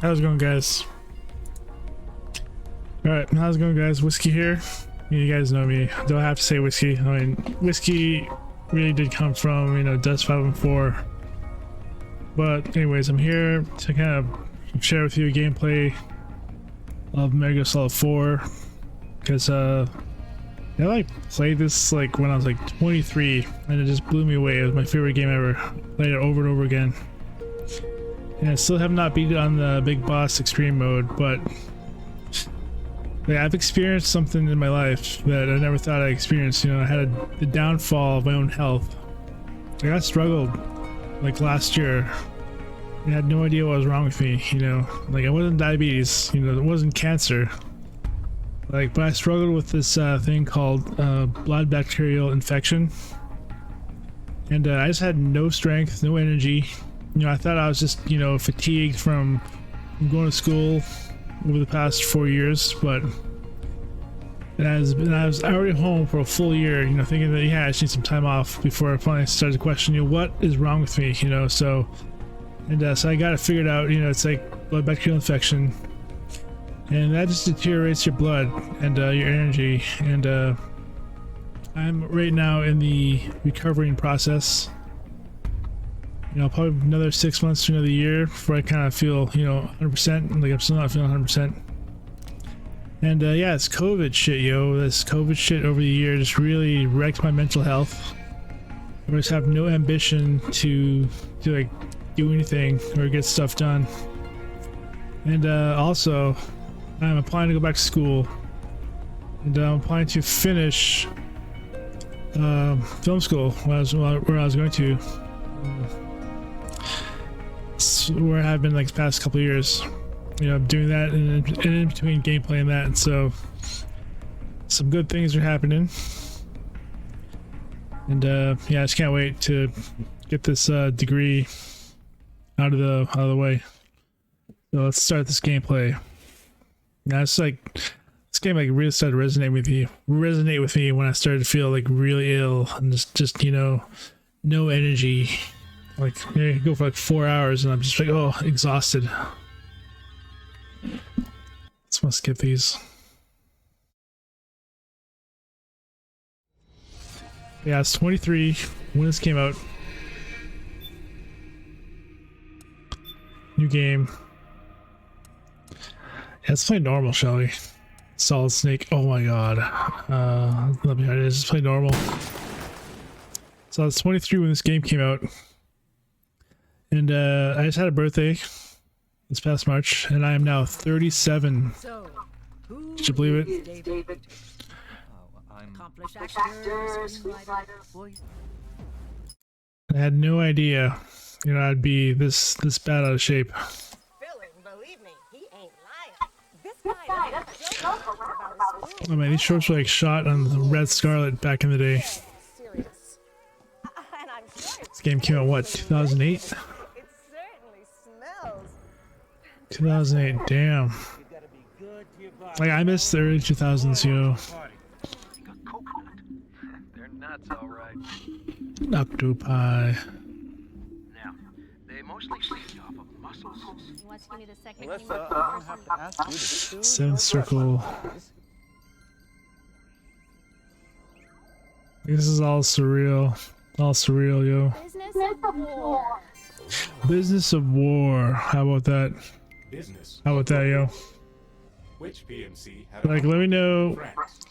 How's it going, guys? Alright, how's it going, guys? Whiskey here. You guys know me. Don't have to say whiskey. I mean, whiskey really did come from, you know, Dust 514. But anyways, I'm here to kind of share with you a gameplay of Metalgear Solid 4. Because, I played this like when I was like 23, and it just blew me away. It was my favorite game ever. Played it over and over again. And I still have not beat it on the Big Boss Extreme mode, but I've experienced something in my life that I never thought I'd experience. You know, I had the downfall of my own health. Like, I struggled like last year. I had no idea what was wrong with me, you know. Like, it wasn't diabetes, you know, it wasn't cancer. Like, but I struggled with this thing called blood bacterial infection. And I just had no strength, no energy. You know, I thought I was just, you know, fatigued from going to school over the past 4 years, but I was already home for a full year, you know, thinking that, yeah, I just need some time off before I finally started to question, you know, what is wrong with me, you know. So I got it figured out. You know, it's like blood bacterial infection, and that just deteriorates your blood and your energy. And I'm right now in the recovering process. You know, probably another 6 months to another year before I kind of feel, you know, 100%. Like, I'm still not feeling 100%. And yeah, it's COVID shit, yo. This COVID shit over the year just really wrecked my mental health. I just have no ambition to like do anything or get stuff done. And also, I'm applying to go back to school, and I'm applying to finish film school where I was going to. Where I have been like the past couple of years, you know, doing that, and in between gameplay and that, and so some good things are happening. And yeah, I just can't wait to get this degree out of the way. So let's start this gameplay. Now it's like this game like really started to resonate with me when I started to feel like really ill and just you know, no energy. Like, I go for like 4 hours and I'm just like, oh, exhausted. Let's skip these. Yeah, it's 23 when this came out. New game. Yeah, let's play normal, shall we? Solid Snake. Oh my god. Let me just play normal. So it's 23 when this game came out. And I just had a birthday this past March, and I am now 37. Did you believe it? I had no idea, you know, I'd be this bad out of shape. Oh man, these shorts were like shot on the Red Scarlet back in the day. This game came out, what, 2008? 2008, damn. Like, I missed the early 2000s, you know. They're nuts, all right. Octopi. Now, they mostly feed off of muscles. Melissa, I don't have to ask you to do. Seventh Circle. This is all surreal. All surreal, yo. Business of war. Business of war. How about that? How about that, yo? Which PMC Like, let me know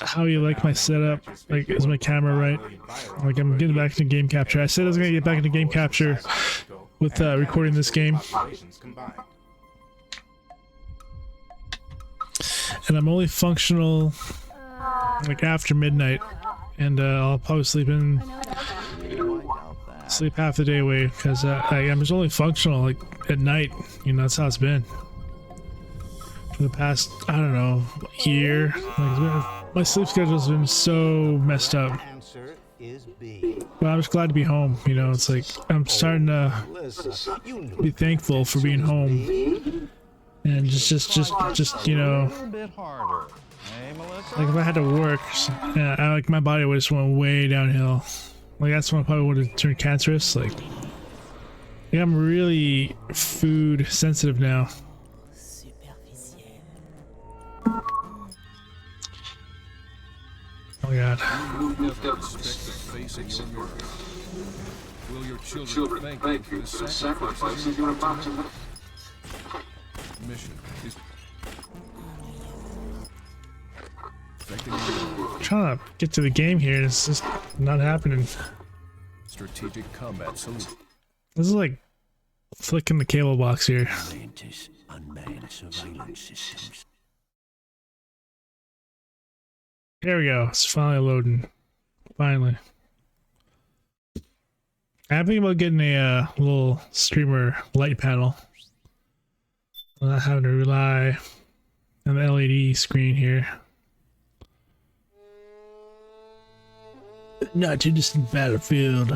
how you like my setup. Like, is my camera right? Like, I'm getting back into game capture. I said I was gonna get back into game capture with recording this game, and I'm only functional like after midnight, and I'll probably sleep half the day away because I'm just only functional like at night. You know, that's how it's been for the past, I don't know, year. Like, my sleep schedule's been so messed up. But I'm just glad to be home. You know, it's like I'm starting to be thankful for being home, and just you know, like if I had to work, like my body would just went way downhill. Like that's when I probably would have turned cancerous. Like, yeah, I'm really food sensitive now. god. Will you ever respect the face in your mirror? Will your children thank you for the sacrifices you're about to make? Mission is affecting your Trying to get to the game here. It's just not happening. strategic combat solution. This is like flicking the cable box here. Atlantis unmanned surveillance systems. There we go. It's finally loading. Finally. I'm thinking about getting a little streamer light panel. Not having to rely on the LED screen here. Not too distant battlefield.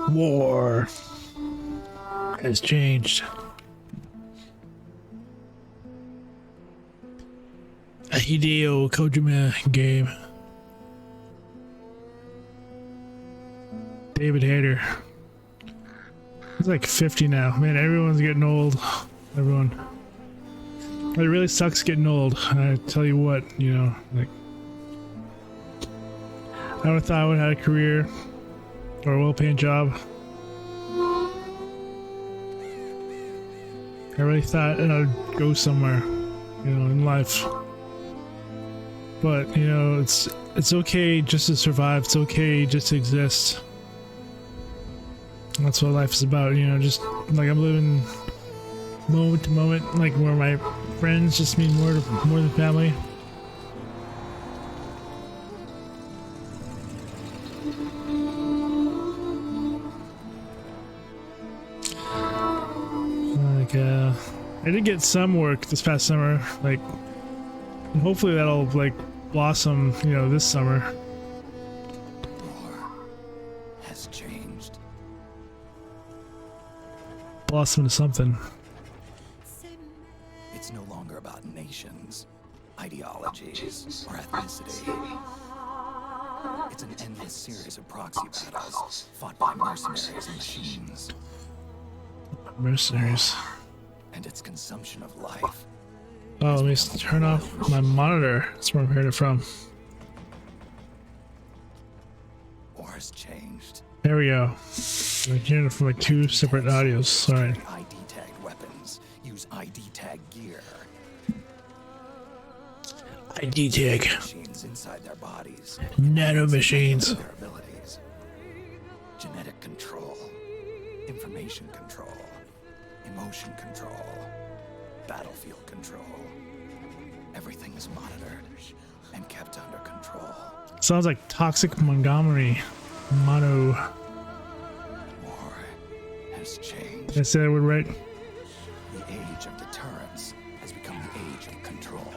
War has changed. A Hideo Kojima game. David Hayter. He's like 50 now. Man, everyone's getting old. Everyone. It really sucks getting old. I tell you what, you know, like I never thought I would have had a career or a well-paying job. I really thought I'd go somewhere, you know, in life. But, you know, it's okay just to survive. It's okay just to exist. That's what life is about, you know, just like I'm living moment to moment, like where my friends just mean more than family. Like, I did get some work this past summer, like, and hopefully that'll, like, blossom, you know, this summer. War has changed. Blossom into something. It's no longer about nations, ideologies, or ethnicity. It's an endless series of proxy battles fought by mercenaries and machines. Mercenaries. And its consumption of life. Oh, let me turn off my monitor. That's where I'm hearing it from. War has changed. There we go. I'm hearing it from like two separate audios. Sorry. ID tagged weapons use ID tag gear. ID tag. Machines inside their bodies. Nano machines. Their abilities. Genetic control. Information control. Emotion control. Battlefield control. Everything is monitored and kept under control. Sounds like Toxic Montgomery. Mono. War has changed. Did I say that word right? The age of deterrence has become the age of control.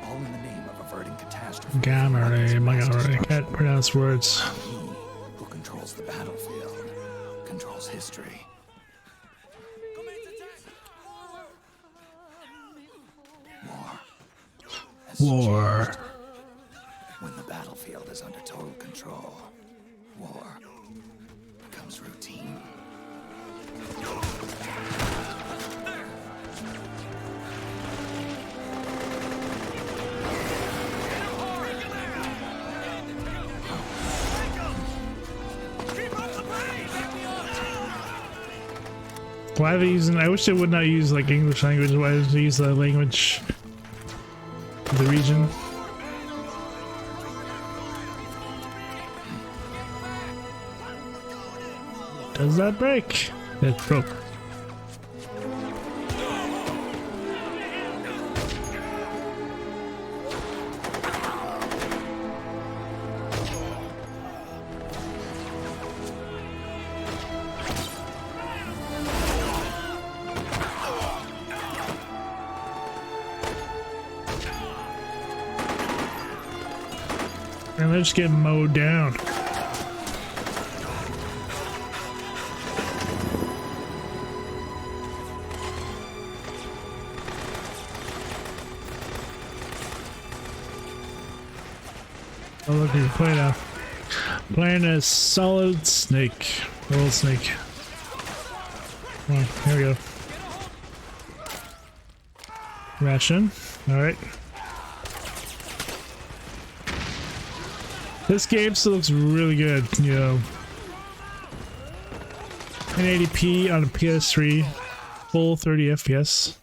All in the name of averting catastrophe. Montgomery. I can't pronounce words. He who controls the battlefield controls history. War. When the battlefield is under total control, war becomes routine. Why are they using? I wish they would not use like English language. Why did they use the language of the region? Does that break? It broke. And let's get mowed down. Oh, look, you're playing now. Playing a solid snake. Old snake. Come on, here we go. Ration. Alright. This game still looks really good, you know. 1080p on a PS3, full 30 FPS.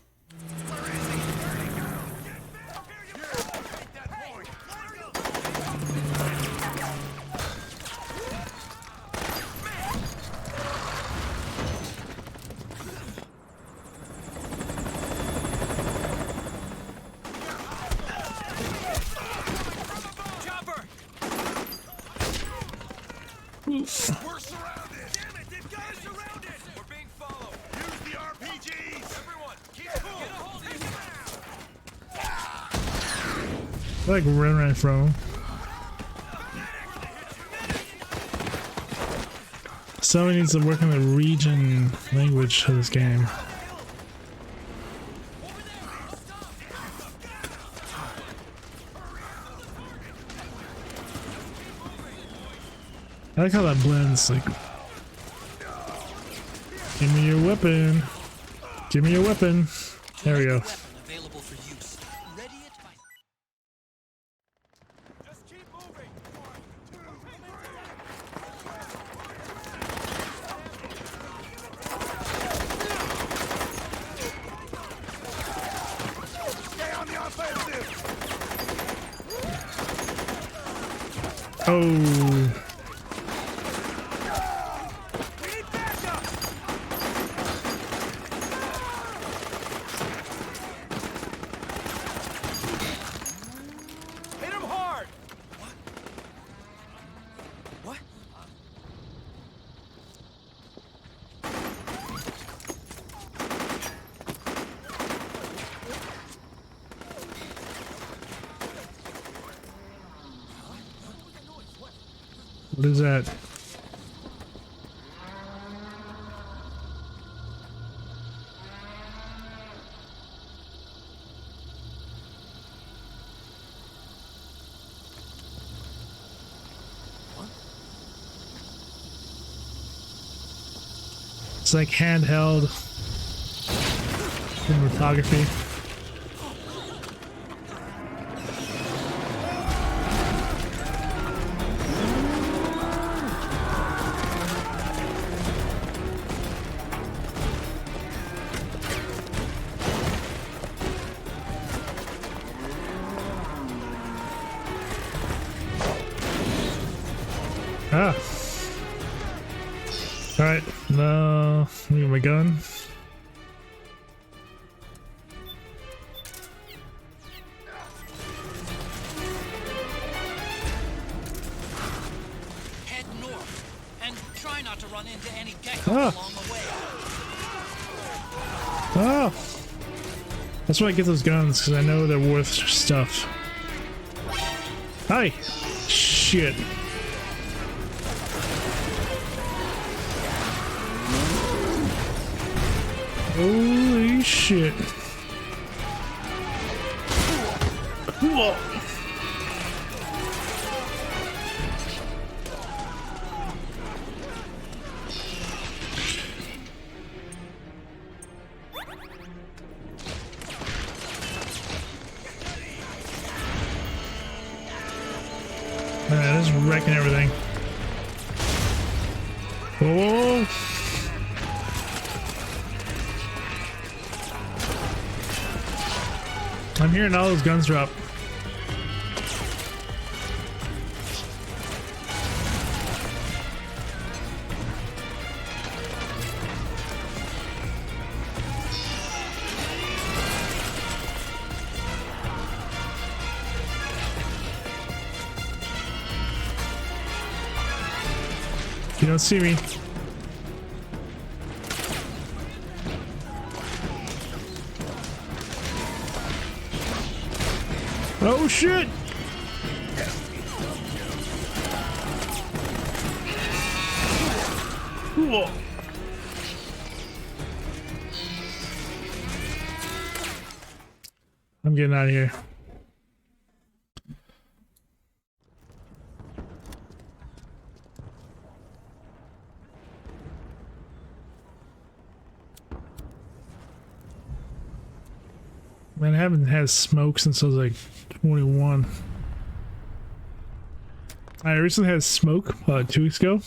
We're surrounded! Damn it, they've got us surrounded! We're being followed! Use the RPGs! Everyone, keep cool! Get a hold of I like running right from him. Someone needs to work on the region language of this game. I like how that blends, like, give me your weapon. Give me your weapon. There we go. Available for use. Ready it by... Just keep moving! 1, 2, 3! Stay on the offensive! Oh. Hit him hard! What? What is that? It's like handheld cinematography. Ah. Alright, no, need my gun. Head north and try not to run into any geckos Ah. along the way. Oh! That's why I get those guns, because I know they're worth stuff. Hi! Shit. Holy shit. Whoa. Man, this is wrecking everything. Oh. I'm hearing all those guns drop. You don't see me. Oh shit! Whoa. I'm getting out of here. Man, haven't had smoke since I was like 21. I recently had smoke 2 weeks ago.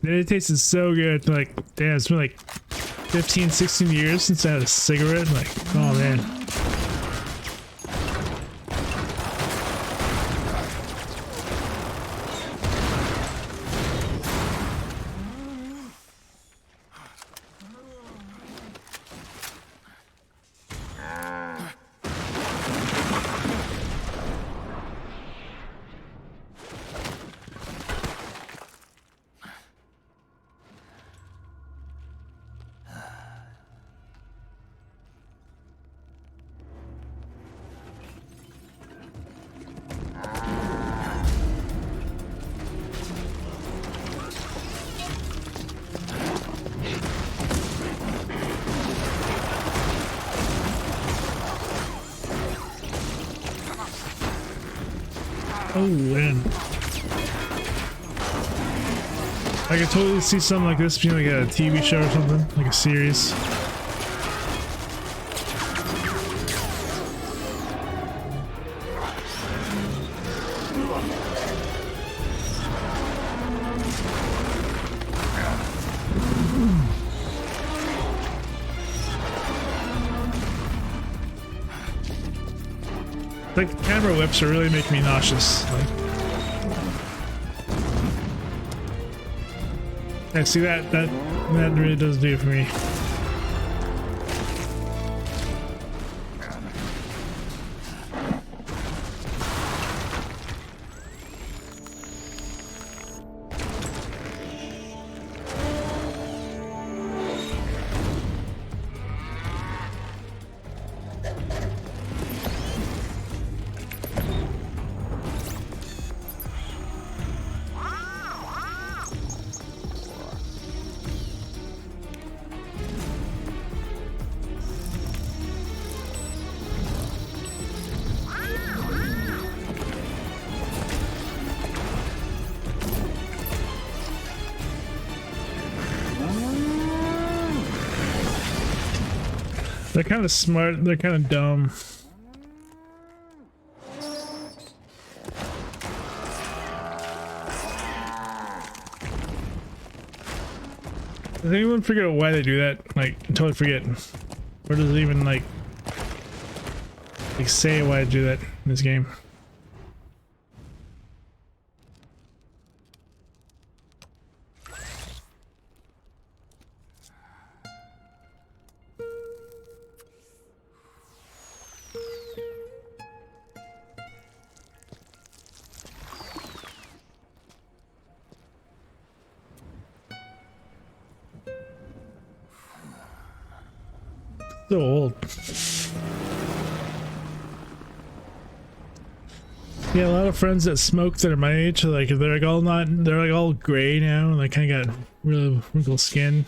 And it tasted so good. Like, damn, it's been like 15, 16 years since I had a cigarette. Like, oh man. Oh man. I could totally see something like this being like a TV show or something, like a series. Like the camera whips are really making me nauseous. Like, yeah, see that really does do it for me. They're kind of smart, they're kind of dumb. Does anyone figure out why they do that? Like, I totally forget. Or does it even like say why they do that in this game? So old. Yeah, a lot of friends that smoke that are my age, like they're like all gray now, and they kind of got really wrinkled skin.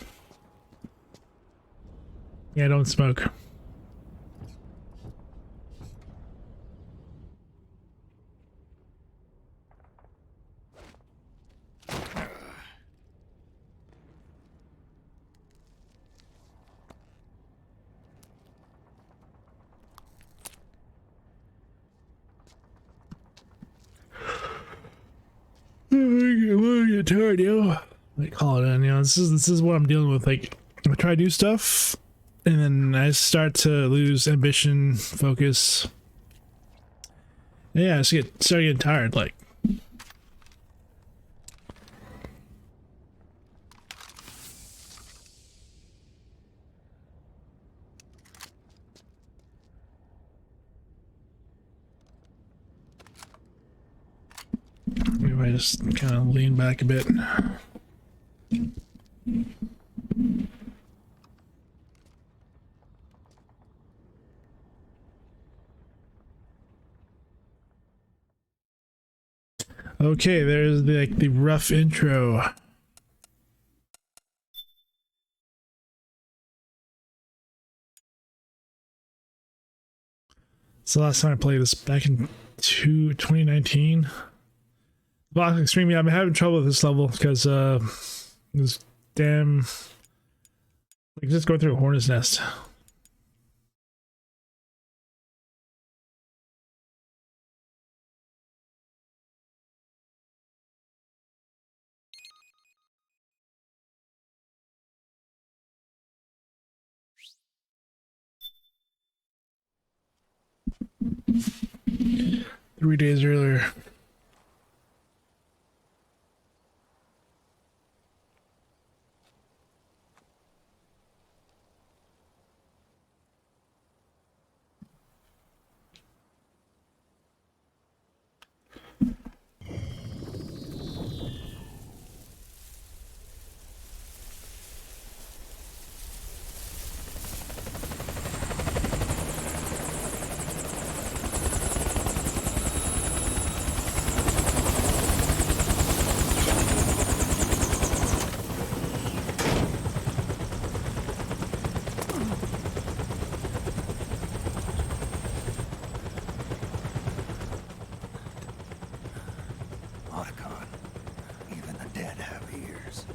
Yeah, I don't smoke. I'm get tired, yo. Like, call it in, you know. This is what I'm dealing with. Like, I try to do stuff, and then I start to lose ambition, focus. Yeah, I just start getting tired. Like, maybe I just kind of lean back a bit. Okay, there's the rough intro. It's the last time I played this, back in 2019. Block Extreme, yeah, I'm having trouble with this level because this damn, like, just going through a hornet's nest. 3 days earlier. Otacon, even the dead have ears.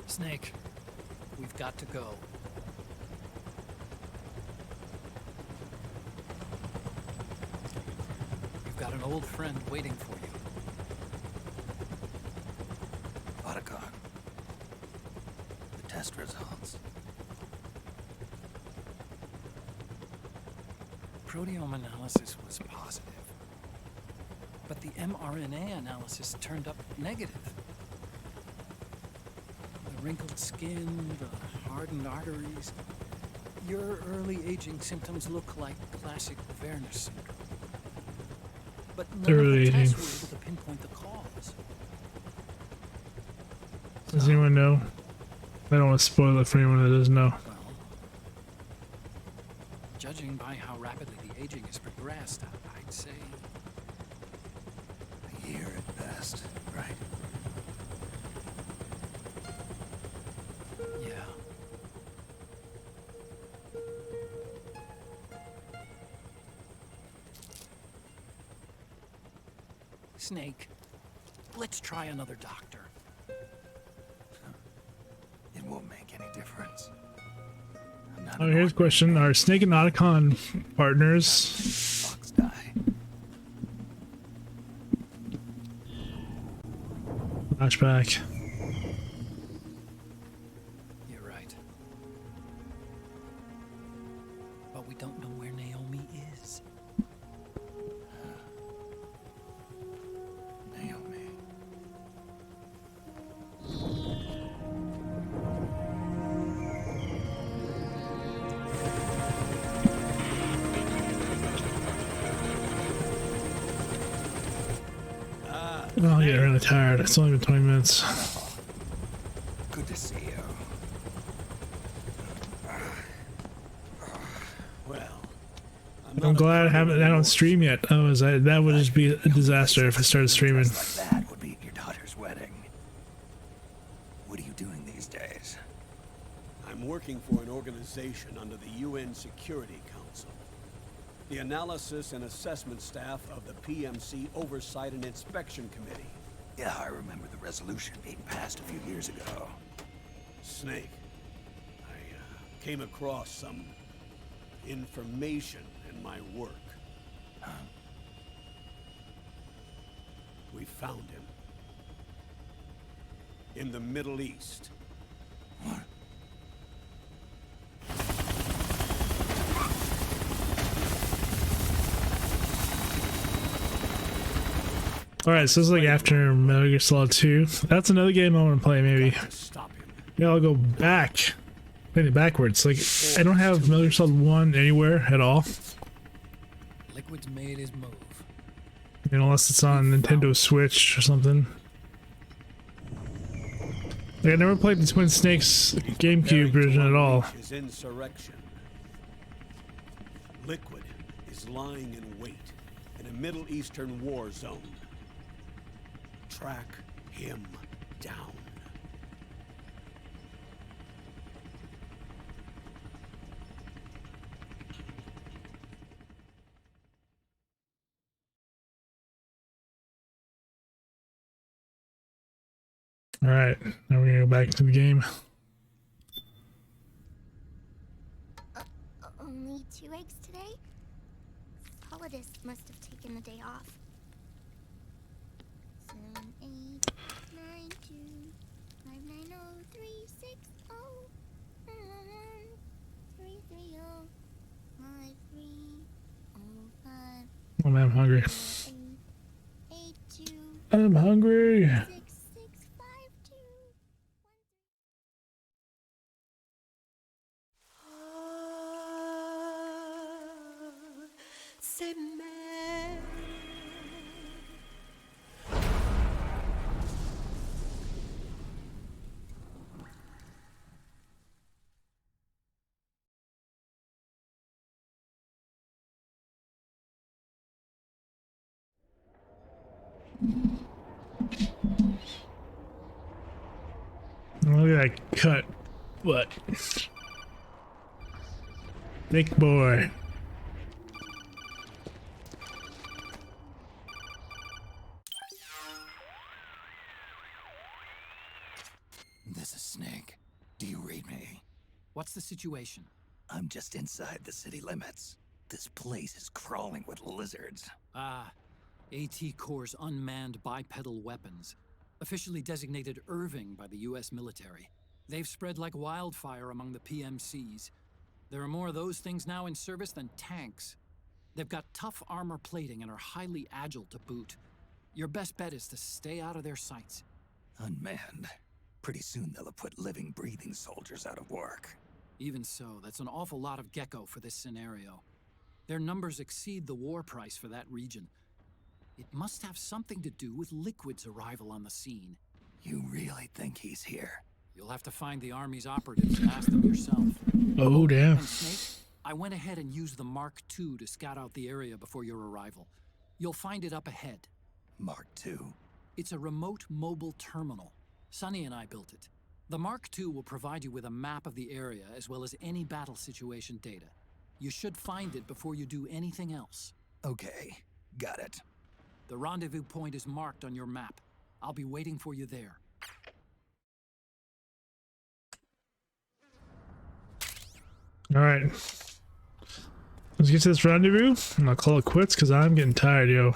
Snake, we've got to go. You've got an old friend waiting for you. Otacon, the test results. Proteome analysis was positive, but the mRNA analysis turned up negative. The wrinkled skin, the hardened arteries. Your early aging symptoms look like classic Werner syndrome. But none of Early the tests aging. were able to pinpoint the cause. Does anyone know? I don't want to spoil it for anyone that doesn't know. Well, judging by how rapidly the aging has progressed, I'd say A year at best, right? yeah. Snake, let's try another doctor. It won't make any difference. I'm not Oh, an here's a question. Are Snake and Otacon partners? fox die. Flashback. You're right. But we don't know where Naomi is. Naomi. Oh, I'm getting really tired. It's only been 20 minutes. Good to see you. Well, I'm glad I don't stream yet. That would just be a disaster if I started streaming. Dressed like that would be at your daughter's wedding. What are you doing these days? I'm working for an organization under the UN Security Council. The Analysis and Assessment Staff of the PMC Oversight and Inspection Committee. Yeah, I remember the resolution being passed a few years ago. Snake, I came across some information in my work. We found him. In the Middle East. What? Alright, so this is like after Metalgear Solid 2. That's another game I want to play, maybe. To stop him. Yeah, I'll go back. Playing it backwards. Like, I don't have Metal Gear Solid 1 anywhere at all. Liquid's made his move. Unless it's on Nintendo Switch or something. Like, I never played the Twin Snakes GameCube version at all. His insurrection. Liquid is lying in wait in a Middle Eastern war zone. Track him down. Alright, now we're gonna go back to the game. Only 2 eggs today? Solidus must have taken the day off. 7, 8, 9, 2, 5, 9, 0, 3, 6, 0, 3, 3, 0, 5, 3, 0, Oh man, I'm hungry. 82 I'm hungry. 6652. Look at that cut. What? Thick boy. This is Snake. Do you read me? What's the situation? I'm just inside the city limits. This place is crawling with lizards. Ah, AT Corps' unmanned bipedal weapons, officially designated Irving by the US military. They've spread like wildfire among the PMCs. There are more of those things now in service than tanks. They've got tough armor plating and are highly agile to boot. Your best bet is to stay out of their sights. Unmanned. Pretty soon they'll have put living, breathing soldiers out of work. Even so, that's an awful lot of gecko for this scenario. Their numbers exceed the war price for that region. It must have something to do with Liquid's arrival on the scene. You really think he's here? You'll have to find the Army's operatives and ask them yourself. Oh damn. And Snake, I went ahead and used the Mark II to scout out the area before your arrival. You'll find it up ahead. Mark II? It's a remote mobile terminal. Sonny and I built it. The Mark II will provide you with a map of the area as well as any battle situation data. You should find it before you do anything else. Okay, got it. The rendezvous point is marked on your map. I'll be waiting for you there. All right. Let's get to this rendezvous, and I'll call it quits because I'm getting tired, yo.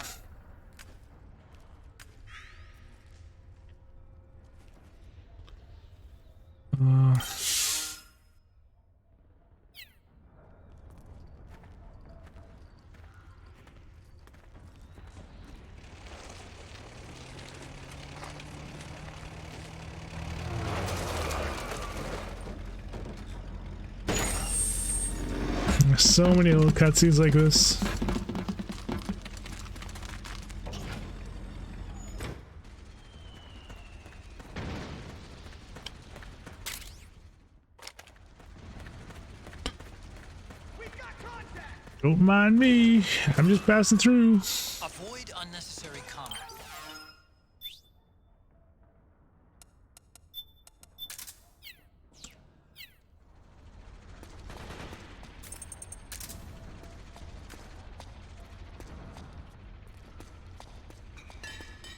There's so many little cutscenes like this. Don't mind me. I'm just passing through. Avoid unnecessary combat.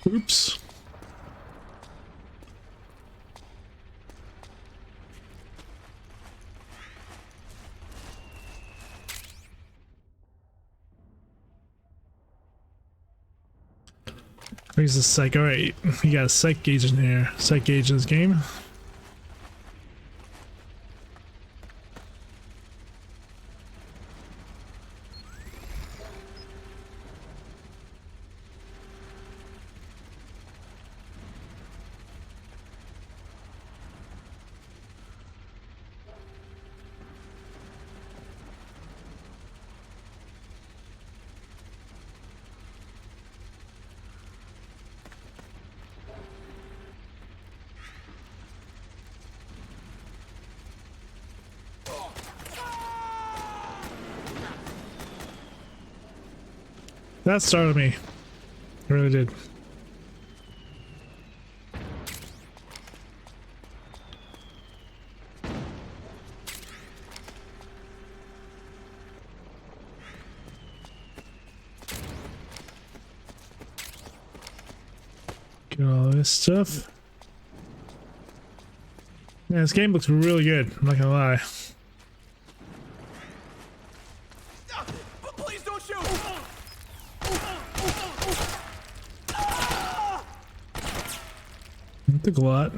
Oops. Where's the psych? Alright, you got a psych gauge in here. Psych gauge in this game. That startled me. It really did. Get all this stuff. Yeah, this game looks really good. I'm not gonna lie. Please don't shoot! It took a lot.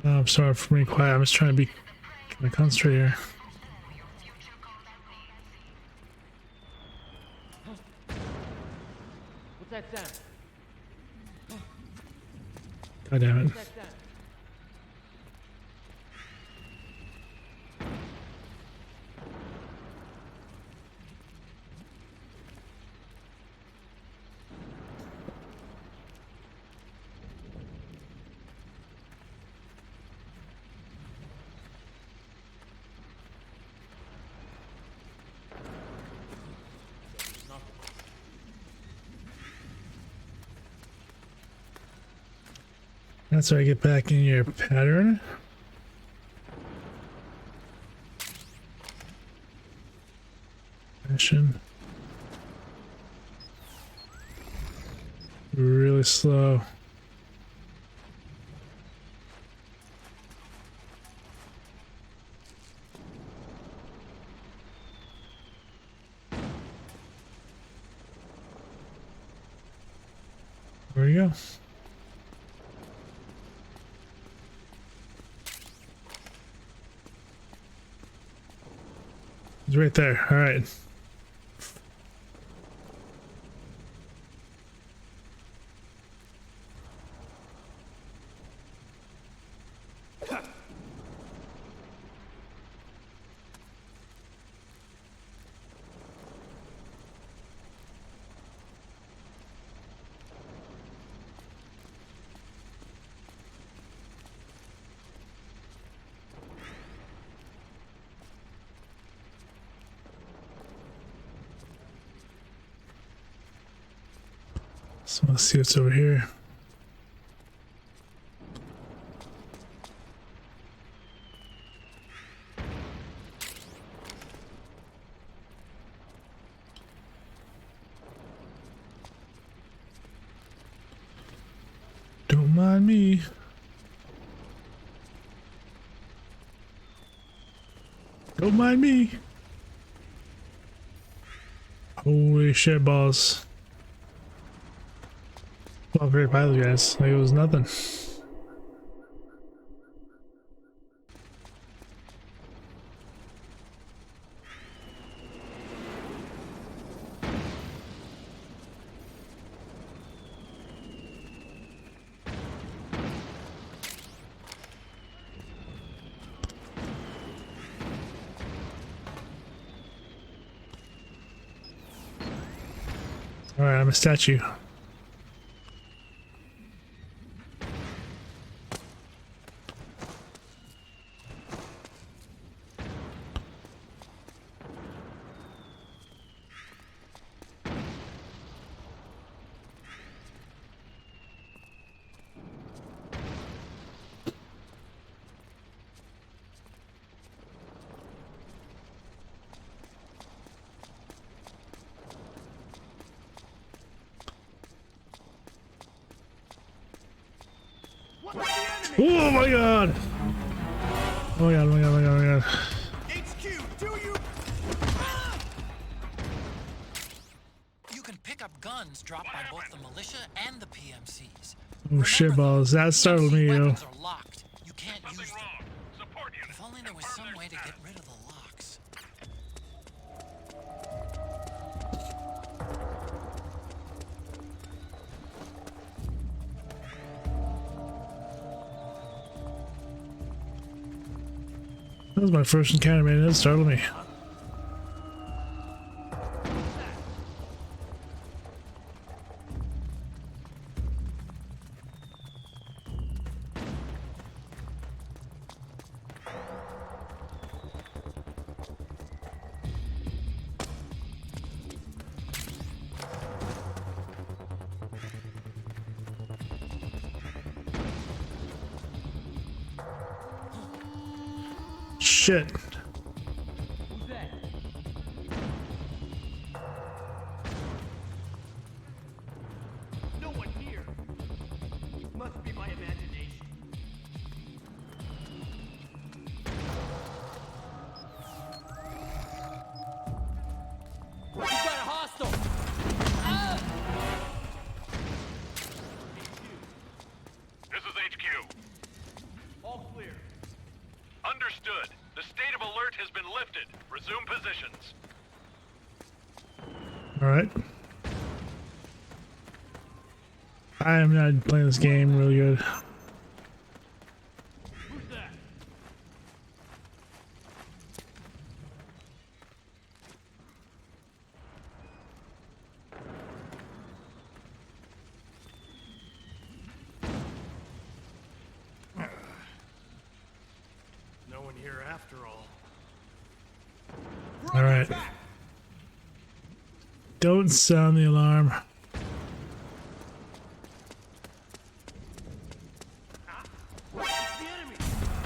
Oh, I'm sorry for being quiet. I'm just trying to concentrate here. What's that sound? God damn it. What's that sound? That's how I get back in your pattern. Mission. Really slow. Where you go? He's right there. All right. So let's see what's over here. Don't mind me. Don't mind me. Holy shit balls. Well, great pilot, guys. Like it was nothing. Alright, I'm a statue. Oh my god! Oh my god, oh my god, oh my god, oh my god. HQ, do you? You can pick up guns dropped by both the militia and the PMCs. Oh shit balls, that startled me, yo. Weapons are locked. You can't use them. If only there was some way to get rid of the locks. That was my first encounter, man. That startled me. Shit. Who's that? No one here. Must be my imagination. We got a hostile. This is HQ. All All clear. Understood. The state of alert has been lifted. Resume positions. All right. I am not playing this game really good. Who's that? No one here after all. All right. Don't sound the alarm.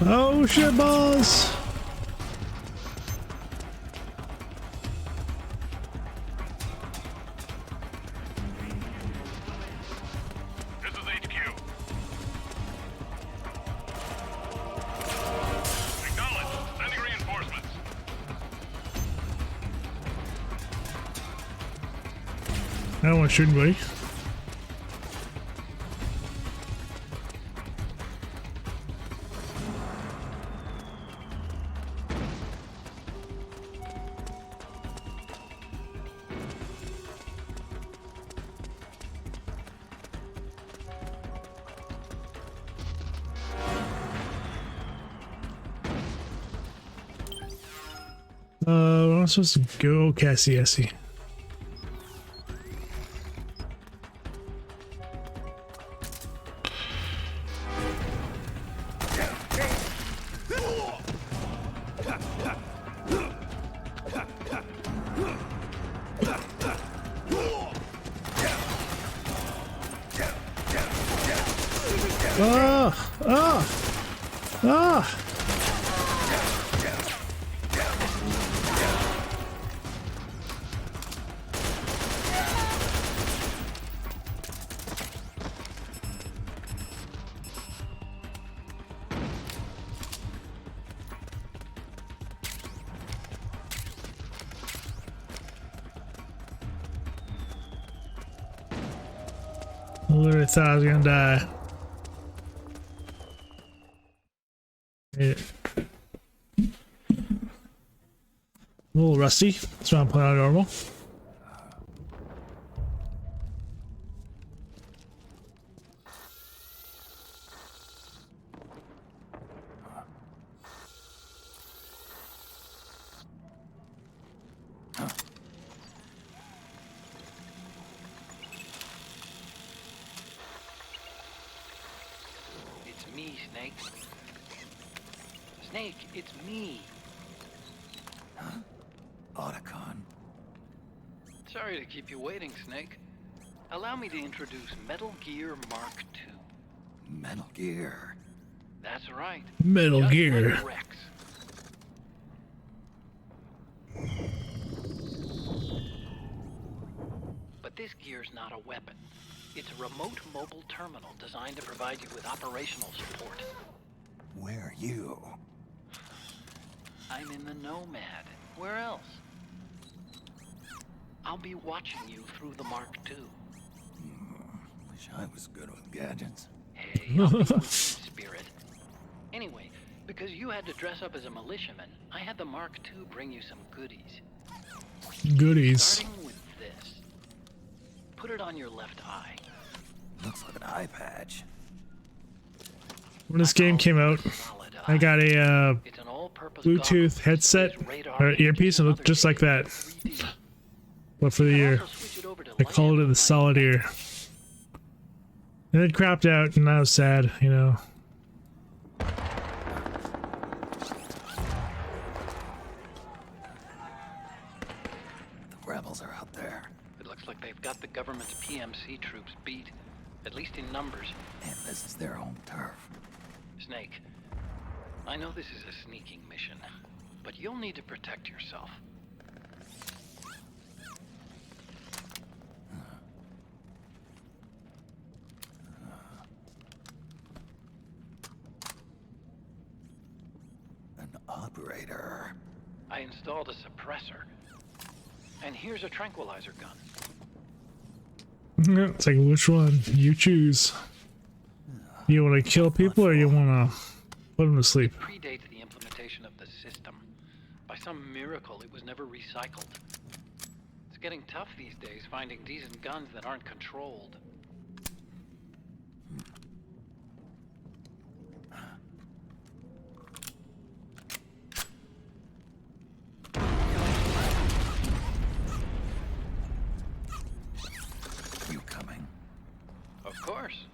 Oh shit balls! This is HQ. Acknowledged. Sending reinforcements. I don't want to shoot anybody. Where am I supposed to go, Cassie? Ah! Ah! Ah! I literally thought I was gonna die. Made it. A little rusty. That's why I'm playing on normal. It's me, Snake. Snake, it's me. Otacon. Sorry to keep you waiting, Snake. Allow me to introduce Metalgear Mark II. Metal Gear. That's right. Metal Just Gear. like Rex. But this gear's not a weapon. It's a remote mobile terminal designed to provide you with operational support. Where are you? I'm in the Nomad. Where else? I'll be watching you through the Mark II. Wish I was good with gadgets. Hey, I'll be with you in spirit. Anyway, because you had to dress up as a militiaman, I had the Mark II bring you some goodies. Goodies. Starting with this. Put it on your left eye. Looks like an eye patch. When this game came out, Solid I got a It's an all-purpose Bluetooth goggle. headset Displays radar or images earpiece and and looked just other like that. data in 3D. But for the You can year, also switch it over to I called it the light Solid Ear. And it crapped out, and I was sad, you know. The rebels are out there. It looks like they've got the government's PMC troops beat, at least in numbers. And this is their home turf. Snake, I know this is a sneaking mission, but you'll need to protect yourself. An operator. I installed a suppressor. And here's a tranquilizer gun. It's like, which one? You choose. You want to kill people or you want to Put him to sleep. It predates the implementation of the system. By some miracle, it was never recycled. It's getting tough these days finding decent guns that aren't controlled. You coming? Of course.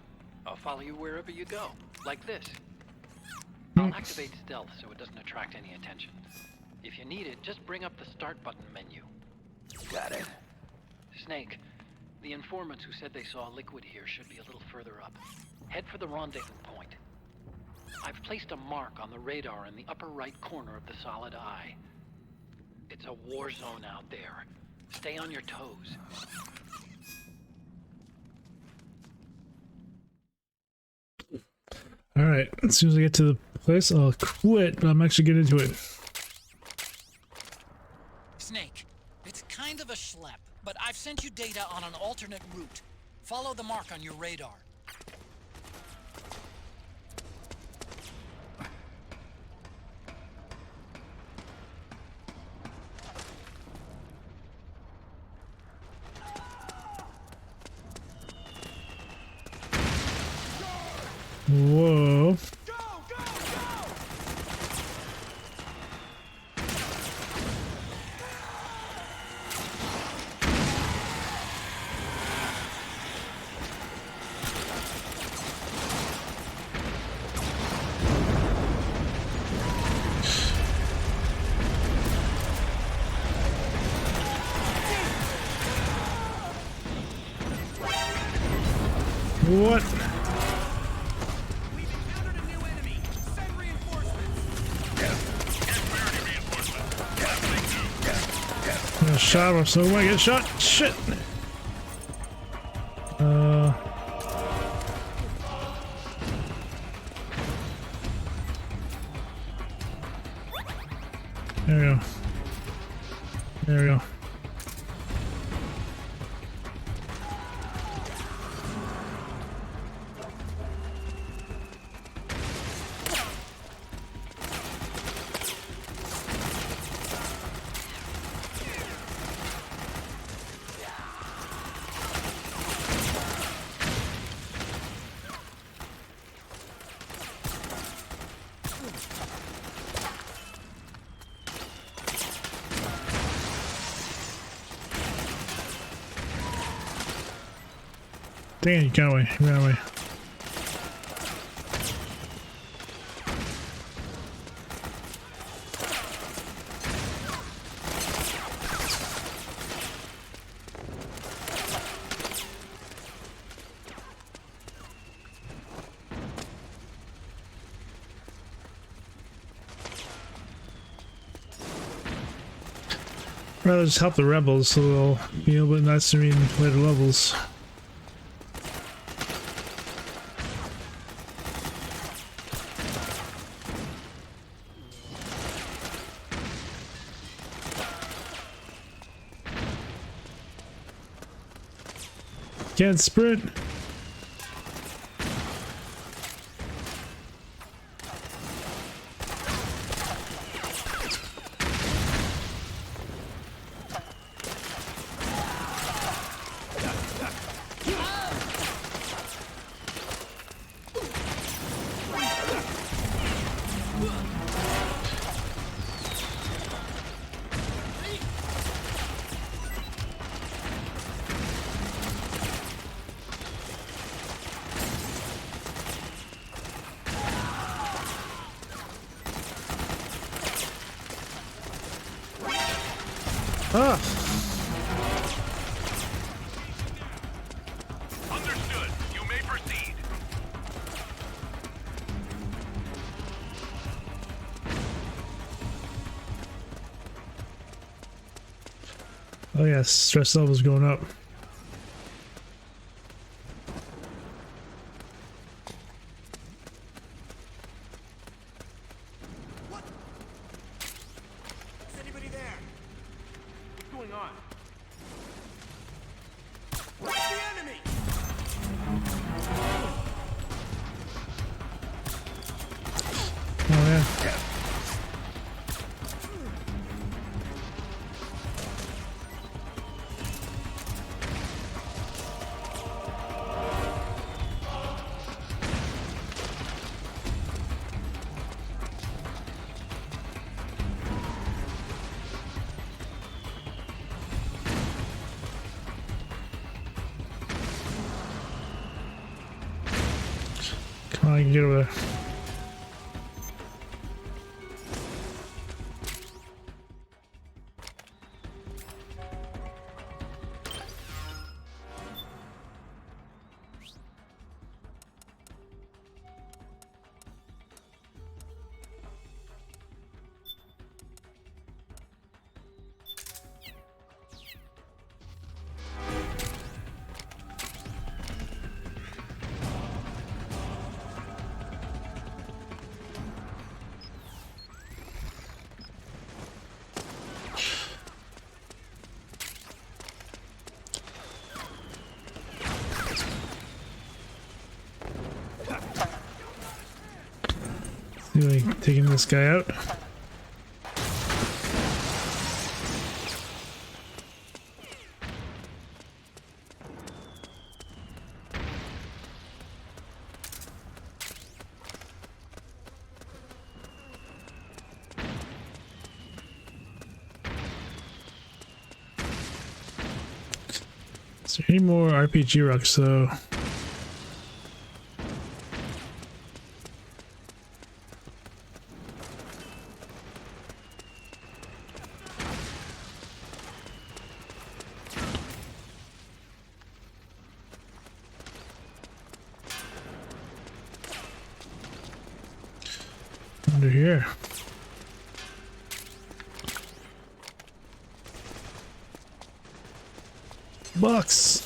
I'll follow you wherever you go. Like this. I'll activate stealth so it doesn't attract any attention. If you need it, just bring up the start button menu. Got it. Snake, the informants who said they saw liquid here should be a little further up. Head for the rendezvous point. I've placed a mark on the radar in the upper right corner of the solid eye. It's a war zone out there. Stay on your toes. Alright, as soon as I get to the place, I'll quit, but I'm actually getting into it. Snake, it's kind of a schlep, but I've sent you data on an alternate route. Follow the mark on your radar. Whoa. What? We've encountered a new enemy. Send reinforcements. I'm gonna shot him, so I get shot. Shit. There we go. There we go. Dang it, you got away. You ran away. I'd rather just help the rebels so they'll be able to not see me in later levels. Can't sprint. Ah. Understood. You may proceed. Oh yes, stress levels going up. Is anybody there? What's going on? Where's the enemy? Oh, I can get over there. Like taking this guy out. Is there any more RPG rocks though? Under here. Box.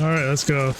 All right, let's go.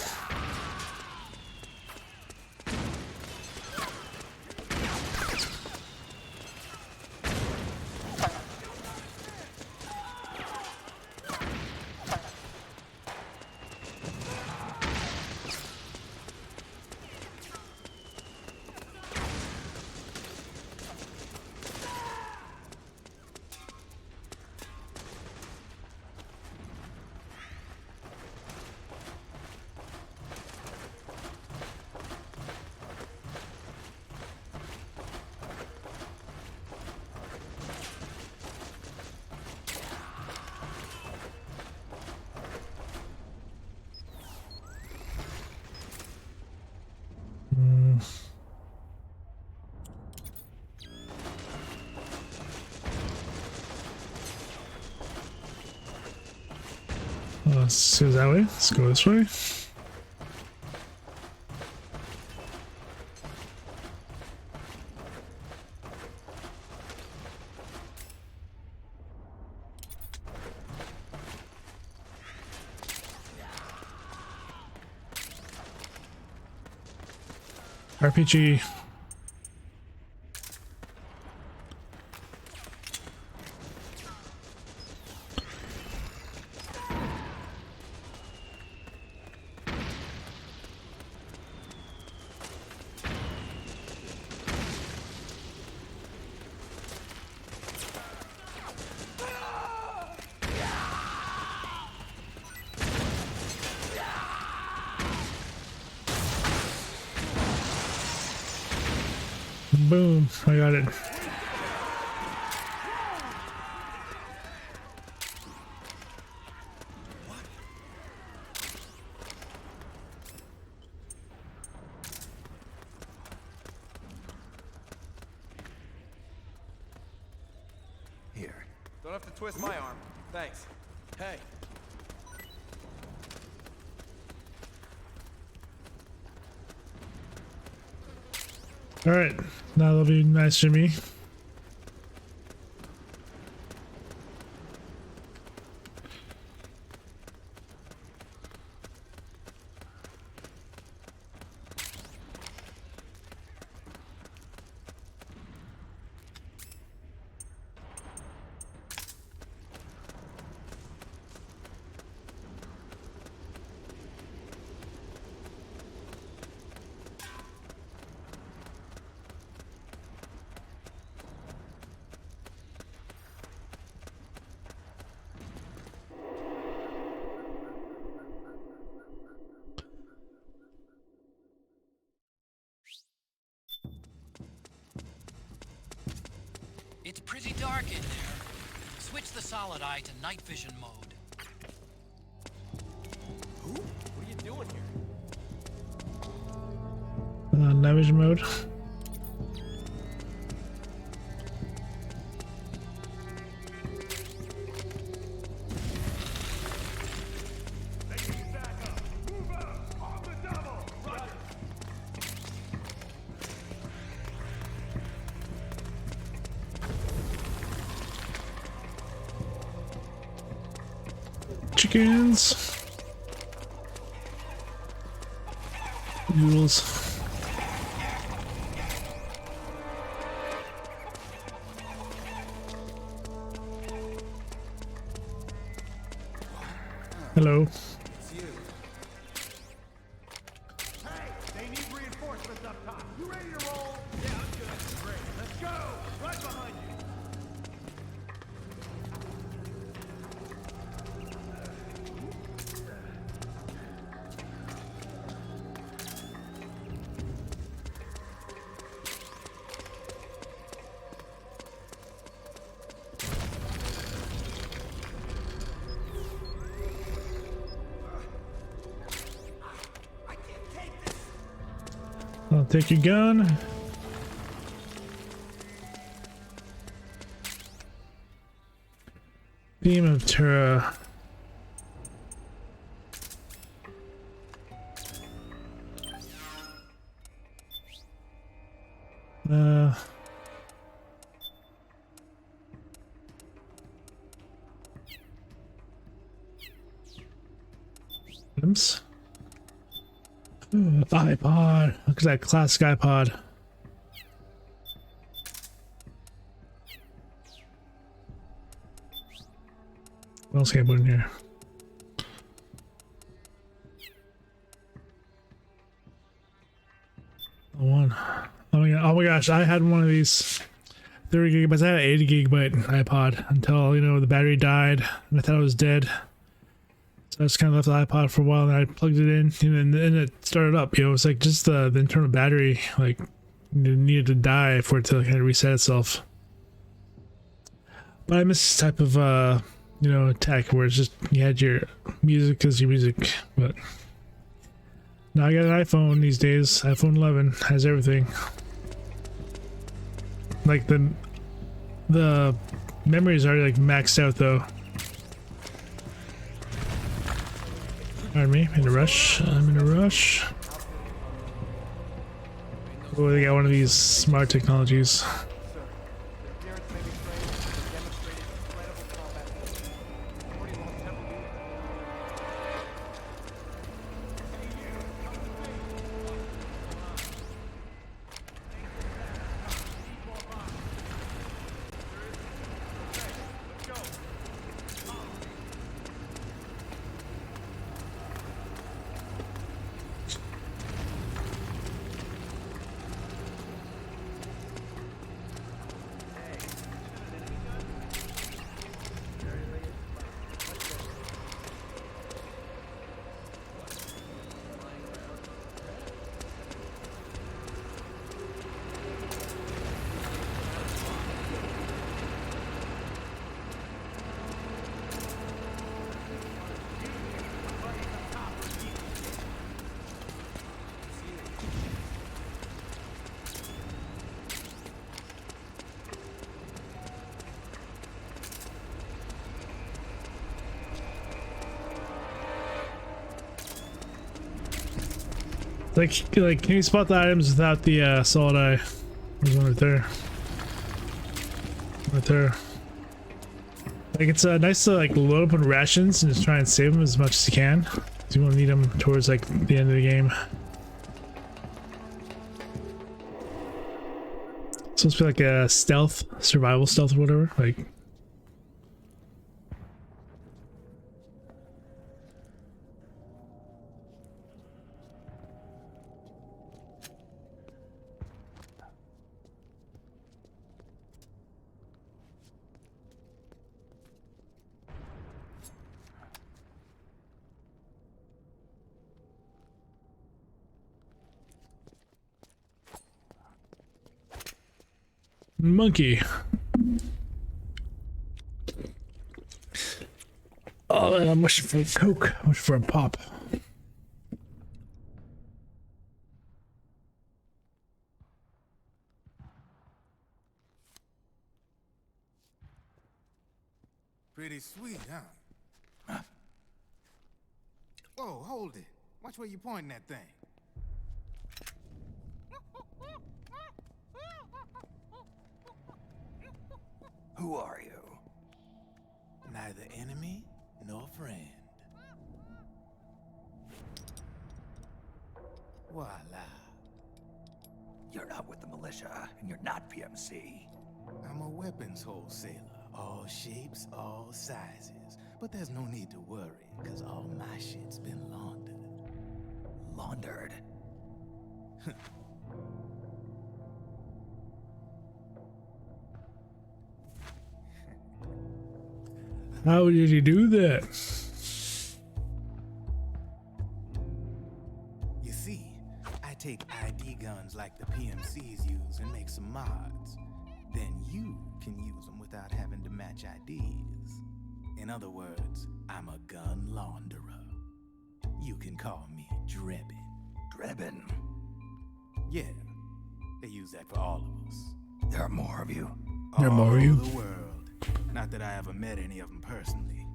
Let's go that way. Let's go this way. RPG. Boom, I got it. Here. Don't have to twist my arm. Thanks. Hey. All right, now that'll be nice to me. It's pretty dark in there. Switch the solid eye to night vision mode. Who? What are you doing here? Night vision mode. Chickens. Noodles. Hello. It's you. Hey, they need reinforcements up top. You ready to roll? Yeah, I'm good. Great. Let's go. Right behind you. I'll take your gun. Beam of Terra. Items. Ooh, iPod. Look at that classic iPod. What else can I put in here? One. Oh my gosh, I had one of these 30 gigabytes. I had an 80 gigabyte iPod until, you know, the battery died and I thought it was dead. So I just kind of left the iPod for a while and I plugged it in and then it started up. You know, it's like just the internal battery, like, it needed to die for it to kind of reset itself. But I miss this type of, you know, tech where it's just, you had your music as your music. But now I got an iPhone these days. iPhone 11 has everything. Like the memories are like maxed out though. Pardon me, I'm in a rush. I'm in a rush. Oh, they got one of these smart technologies. Like, can you spot the items without the solid eye? There's one right there. Right there. Like, it's nice to like load up on rations and just try and save them as much as you can. Because you won't need them towards like the end of the game. It's supposed to be like a stealth, survival stealth or whatever. Like. Monkey. Oh, man, I'm wishing for a Coke. I'm wishing for a pop. Pretty sweet, huh? Whoa, hold it. Watch where you pointing that thing. Who are you? Neither enemy nor friend. Voila. You're not with the militia, and you're not PMC. I'm a weapons wholesaler. All shapes, all sizes. But there's no need to worry, because all my shit's been laundered. Laundered? How did you do that? You see, I take ID guns like the PMCs use and make some mods. Then you can use them without having to match IDs. In other words, I'm a gun launderer. You can call me Drebin. Drebin? Yeah, they use that for all of us. There are more of you. There are All more of you? over the world. Not that I ever met any of them personally.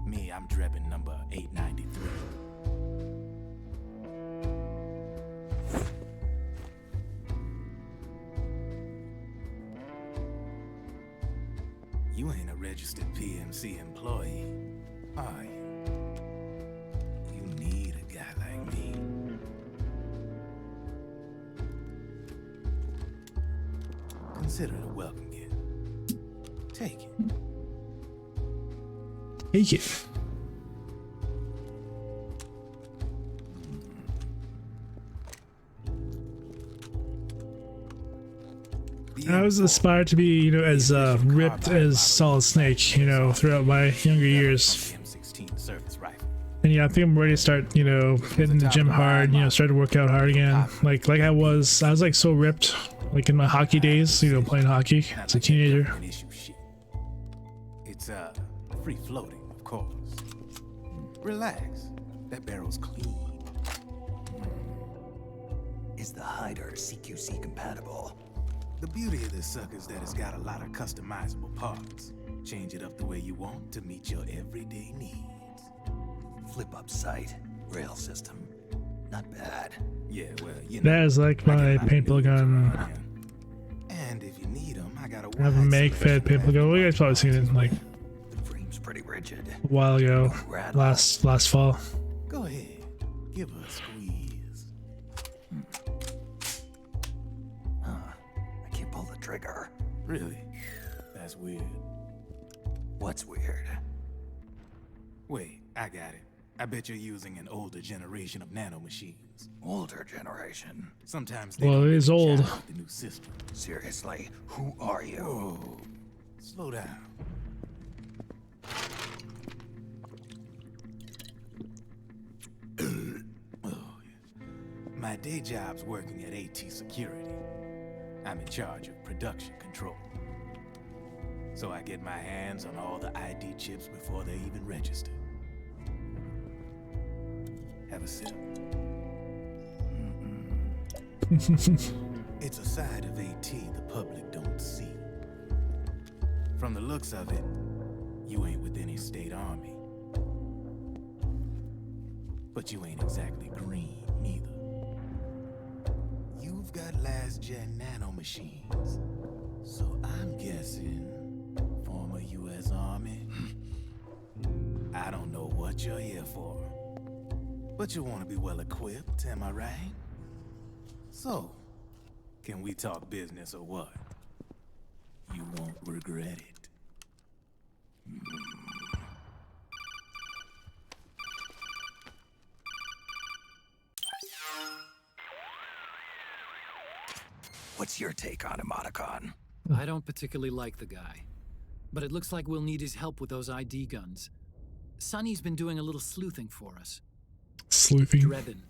Me, I'm Drebin number 893. You ain't a registered PMC employee, are you? You need a guy like me. Consider it a welcome gift. Take it. Take it. I was aspired to be, you know, as ripped as Solid Snake, you know, throughout my younger years. And yeah, I think I'm ready to start, you know, hitting the gym hard, you know, start to work out hard again. Like I was like so ripped, like in my hockey days, you know, playing hockey as a teenager. It's free floating, of course. Relax. That barrel's clean. Is the hider CQC compatible? The beauty of this sucker is that it's got a lot of customizable parts. Change it up the way you want to meet your everyday needs. Flip up sight, rail system. Not bad. Yeah, well, you know. That is like my paintball gun. And if you need them, I got I have a mag-fed paintball gun. Well, you guys probably seen it like The frame's pretty rigid. a while ago, last fall. Go ahead, give her a squeeze. I can't pull the trigger. Really? That's weird. What's weird? Wait, I got it. I bet you're using an older generation of nanomachines. Older generation? Sometimes they Well, don't it is really old. jive with the new system. Seriously, who are you? Whoa, slow down. Oh, yeah. My day job's working at AT Security. I'm in charge of production control. So I get my hands on all the ID chips before they even register. Have a sip. It's a side of AT the public don't see. From the looks of it, you ain't with any state army. But you ain't exactly green, neither. You've got last-gen nanomachines. So I'm guessing former U.S. Army. I don't know what you're here for. But you want to be well-equipped, am I right? So, can we talk business or what? You won't regret it. What's your take on Emoticon? I don't particularly like the guy, but it looks like we'll need his help with those ID guns. Sonny's been doing a little sleuthing for us. Sleuthing. Drebin,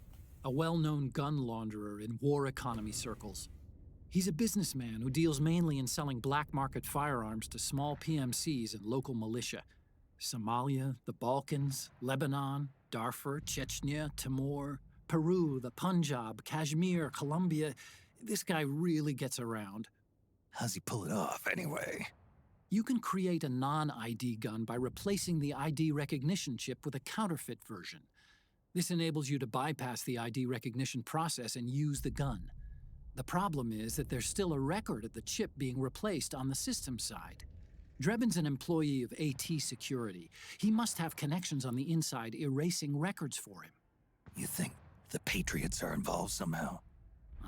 a well-known gun launderer in war economy circles. He's a businessman who deals mainly in selling black market firearms to small PMCs and local militia. Somalia, the Balkans, Lebanon, Darfur, Chechnya, Timor, Peru, the Punjab, Kashmir, Colombia. This guy really gets around. How's he pull it off, anyway? You can create a non-ID gun by replacing the ID recognition chip with a counterfeit version. This enables you to bypass the ID recognition process and use the gun. The problem is that there's still a record of the chip being replaced on the system side. Drebin's an employee of AT Security. He must have connections on the inside erasing records for him. You think the Patriots are involved somehow?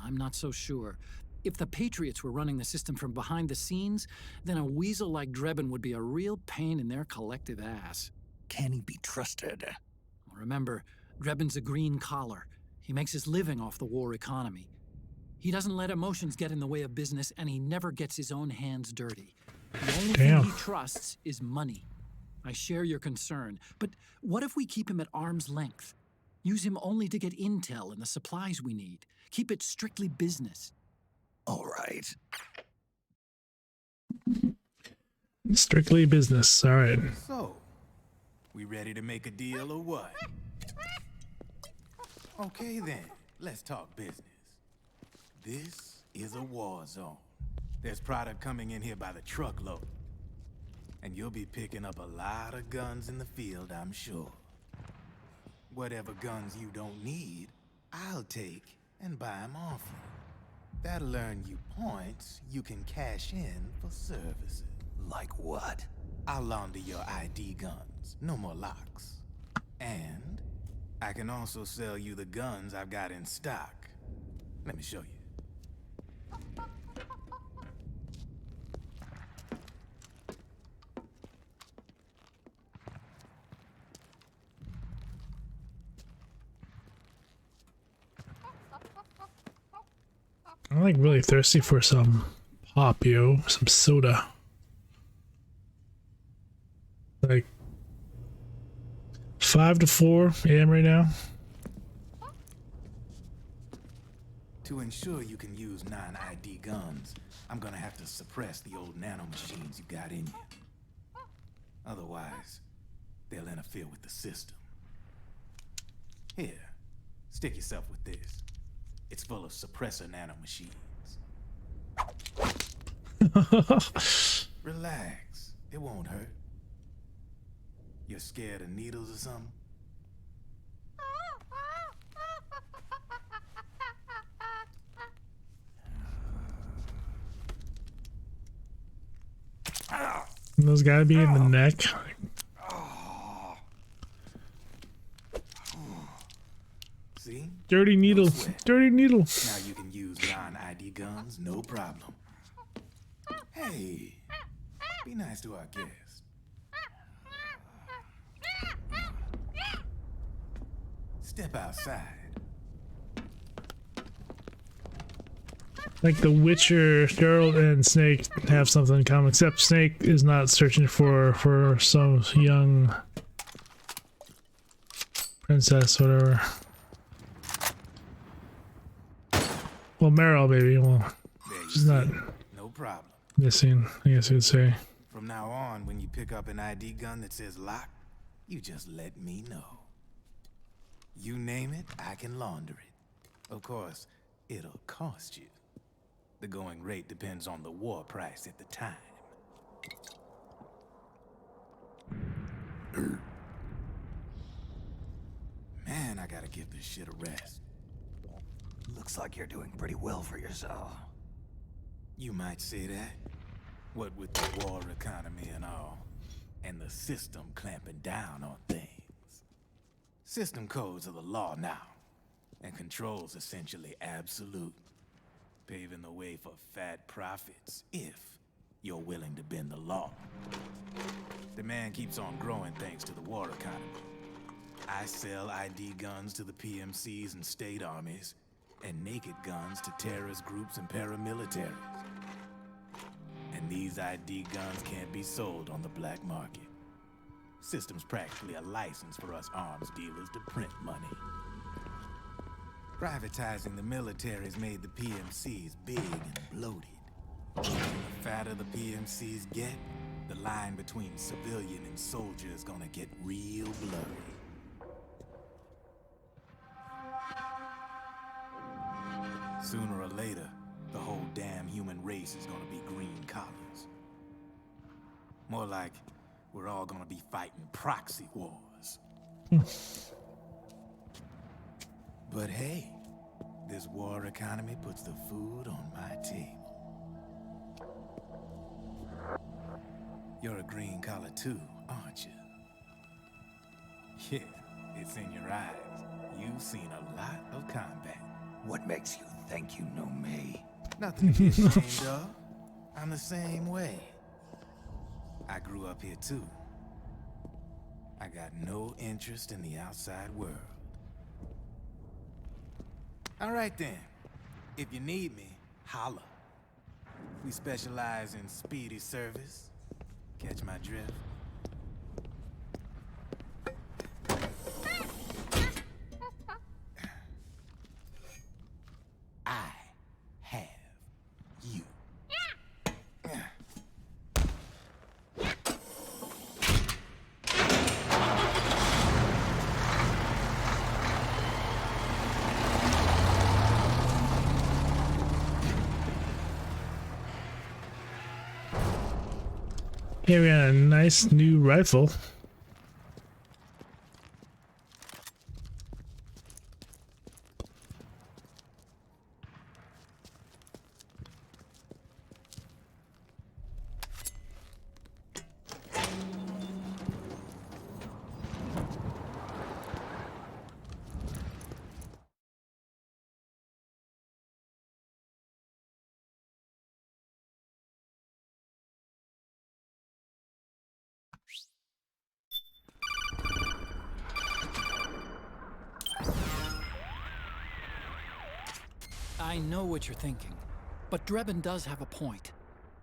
I'm not so sure. If the Patriots were running the system from behind the scenes, then a weasel like Drebin would be a real pain in their collective ass. Can he be trusted? Remember, Drebin's a green collar. He makes his living off the war economy. He doesn't let emotions get in the way of business, and he never gets his own hands dirty. The only thing he trusts is money. I share your concern, but what if we keep him at arm's length? Use him only to get intel and the supplies we need. Keep it strictly business. All right. Strictly business. All right. So, we ready to make a deal or what? Okay then, let's talk business. This is a war zone. There's product coming in here by the truckload. And you'll be picking up a lot of guns in the field, I'm sure. Whatever guns you don't need, I'll take and buy them off you. That'll earn you points you can cash in for services. Like what? I'll launder your ID guns, no more locks. And I can also sell you the guns I've got in stock. Let me show you. I'm like really thirsty for some pop, yo. Some soda. Like 5 to 4 a.m. right now. To ensure you can use non-ID guns, I'm gonna have to suppress the old nanomachines you got in you. Otherwise, they'll interfere with the system. Here, stick yourself with this. It's full of suppressor nanomachines. Relax, it won't hurt. You're scared of needles or something? Those gotta be in the neck. See? Dirty needle. No sweat. Dirty needle. Now you can use non-ID guns, no problem. Hey, be nice to our guest. Step outside. Like The Witcher, Geralt and Snake have something in common, except Snake is not searching for some young princess, whatever. Well, Meryl, baby. Well, she's not No problem. missing, I guess you'd say. From now on, when you pick up an ID gun that says lock, you just let me know. You name it, I can launder it. Of course, it'll cost you. The going rate depends on the war price at the time. Man, I gotta give this shit a rest. Looks like you're doing pretty well for yourself. You might say that. What with the war economy and all, and the system clamping down on things. System codes are the law now, and control's essentially absolute, paving the way for fat profits if you're willing to bend the law. Demand keeps on growing thanks to the war economy. I sell ID guns to the PMCs and state armies, and naked guns to terrorist groups and paramilitaries. And these ID guns can't be sold on the black market. System's practically a license for us arms dealers to print money. Privatizing the military's made the PMCs big and bloated. The fatter the PMCs get, the line between civilian and soldier is gonna get real blurry. Sooner or later, the whole damn human race is gonna be green collars. More like we're all gonna be fighting proxy wars. But hey, this war economy puts the food on my table. You're a green collar too, aren't you? Yeah, it's in your eyes. You've seen a lot of combat. What makes you think you know me? Nothing to be ashamed of. I'm the same way. I grew up here too. I got no interest in the outside world. All right then. If you need me, holla. We specialize in speedy service. Catch my drift? I have you. Here we got a nice new rifle. I know what you're thinking, but Drebin does have a point.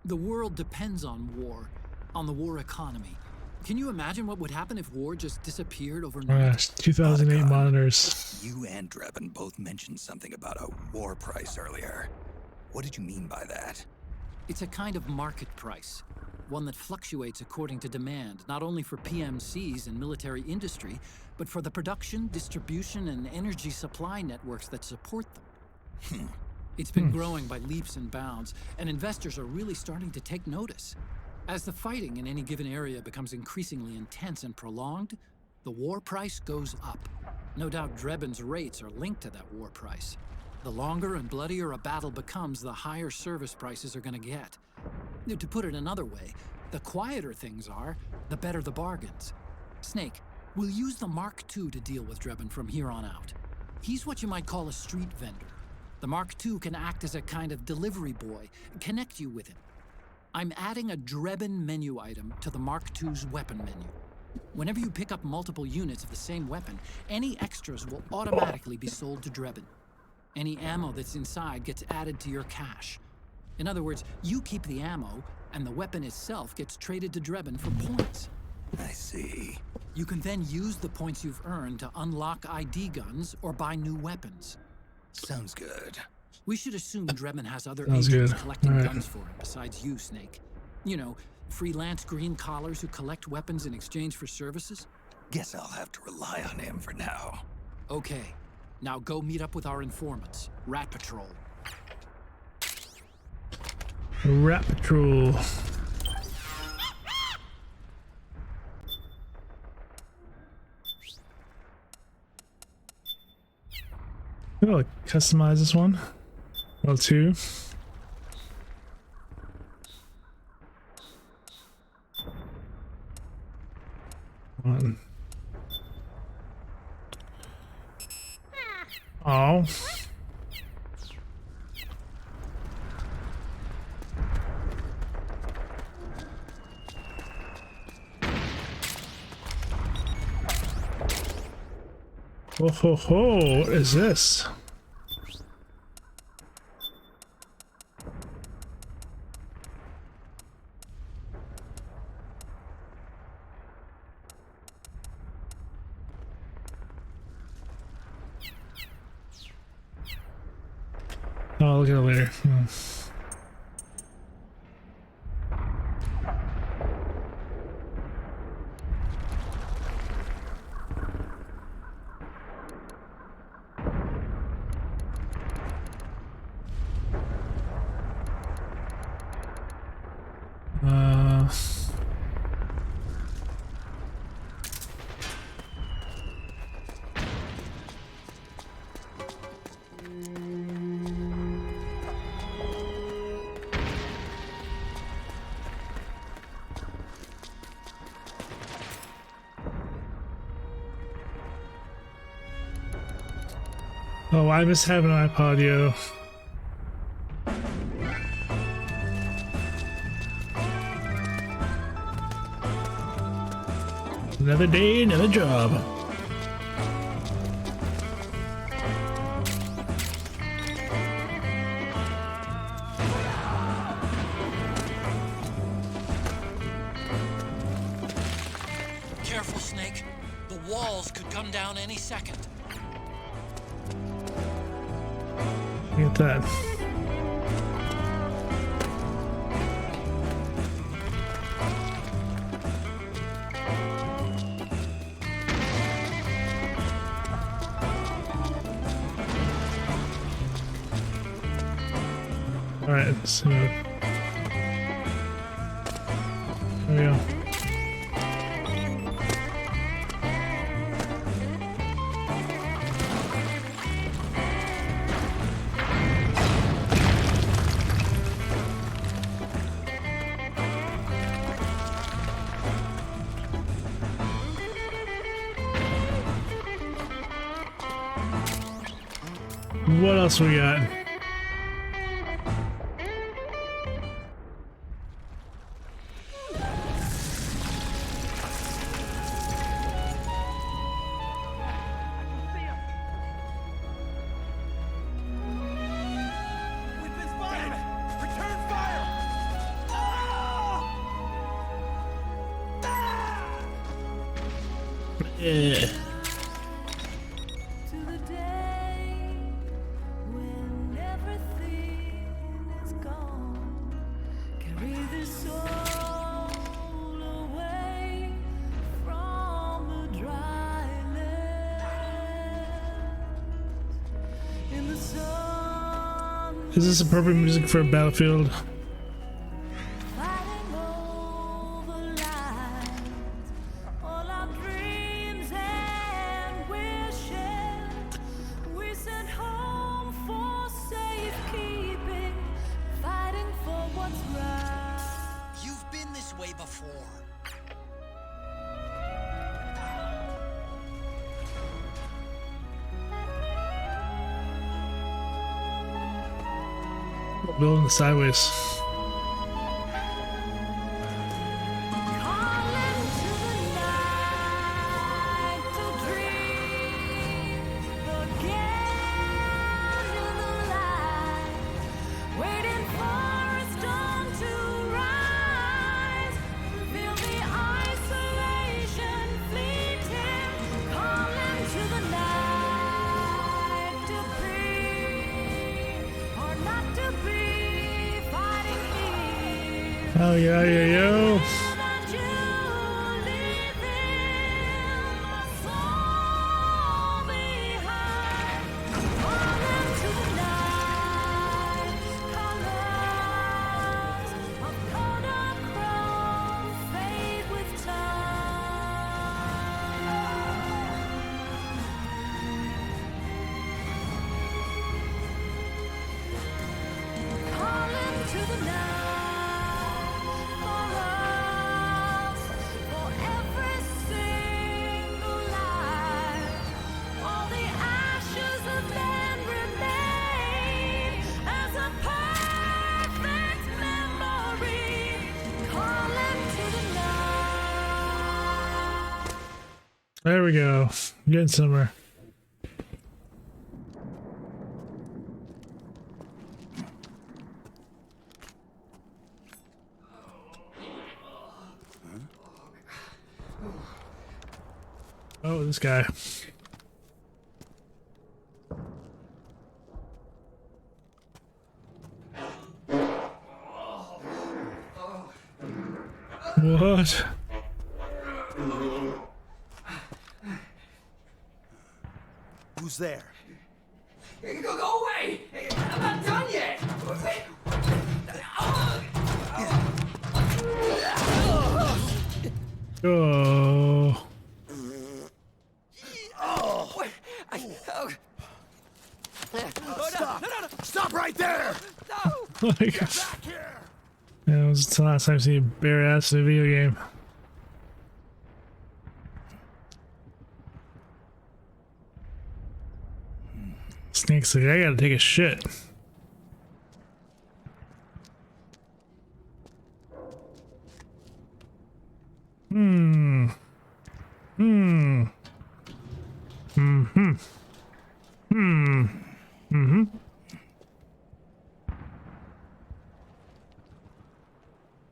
The world depends on war, on the war economy. Can you imagine what would happen if war just disappeared overnight? 2008 monitors. You and Drebin both mentioned something about a war price earlier. What did you mean by that? It's a kind of market price, one that fluctuates according to demand, not only for PMCs and military industry, but for the production, distribution, and energy supply networks that support them. It's been growing by leaps and bounds, and investors are really starting to take notice. As the fighting in any given area becomes increasingly intense and prolonged, the war price goes up. No doubt Drebin's rates are linked to that war price. The longer and bloodier a battle becomes, the higher service prices are going to get. To put it another way, the quieter things are, the better the bargains. Snake, we'll use the Mark II to deal with Drebin from here on out. He's what you might call a street vendor. The Mark II can act as a kind of delivery boy, connect you with him. I'm adding a Drebin menu item to the Mark II's weapon menu. Whenever you pick up multiple units of the same weapon, any extras will automatically be sold to Drebin. Any ammo that's inside gets added to your cache. In other words, you keep the ammo, and the weapon itself gets traded to Drebin for points. I see. You can then use the points you've earned to unlock ID guns or buy new weapons. Sounds good. We should assume Drebin has other Sounds agents good. collecting All right. guns for him besides you, Snake. You know, freelance green collars who collect weapons in exchange for services? Guess I'll have to rely on him for now. Okay, now go meet up with our informants, Rat Patrol. Rat Patrol. Oh, customize this one. Well, two. One. Oh. Ho ho ho, what is this? Oh, I'll look at it later. Oh, I miss having an iPod, yo. Another day, another job. Careful, Snake. The walls could come down any second. Look at that. All right, so there we go. What else we got? Yeah. To the day when everything is gone, carry this soul away from the dry land. In the sun, Is this appropriate music for a battlefield? fighting over lies, all our dreams and wishes we sent home for safekeeping, fighting for what's right. You've been this way before. Building sideways. Calling to the night to dream again in the light, waiting for its dawn to rise, feel the isolation fleeting, calling to the night to be or not to be, fighting here. Oh yeah, yeah, yo. That you leave in my soul behind, calling to the night, colors of Kodachrome fade with time, calling to the night for us, for every single life. All the ashes of men remain as a perfect memory, calling to the night. There we go. Getting somewhere. Oh, this guy. What? Who's there? Go away! I'm not done yet! Oh. Stop right there! Oh my God. Yeah, it was the last time I've seen a bare ass in a video game. Snake's like, I gotta take a shit. Hmm. Hmm. Mm-hmm. Hmm. Mm-hmm.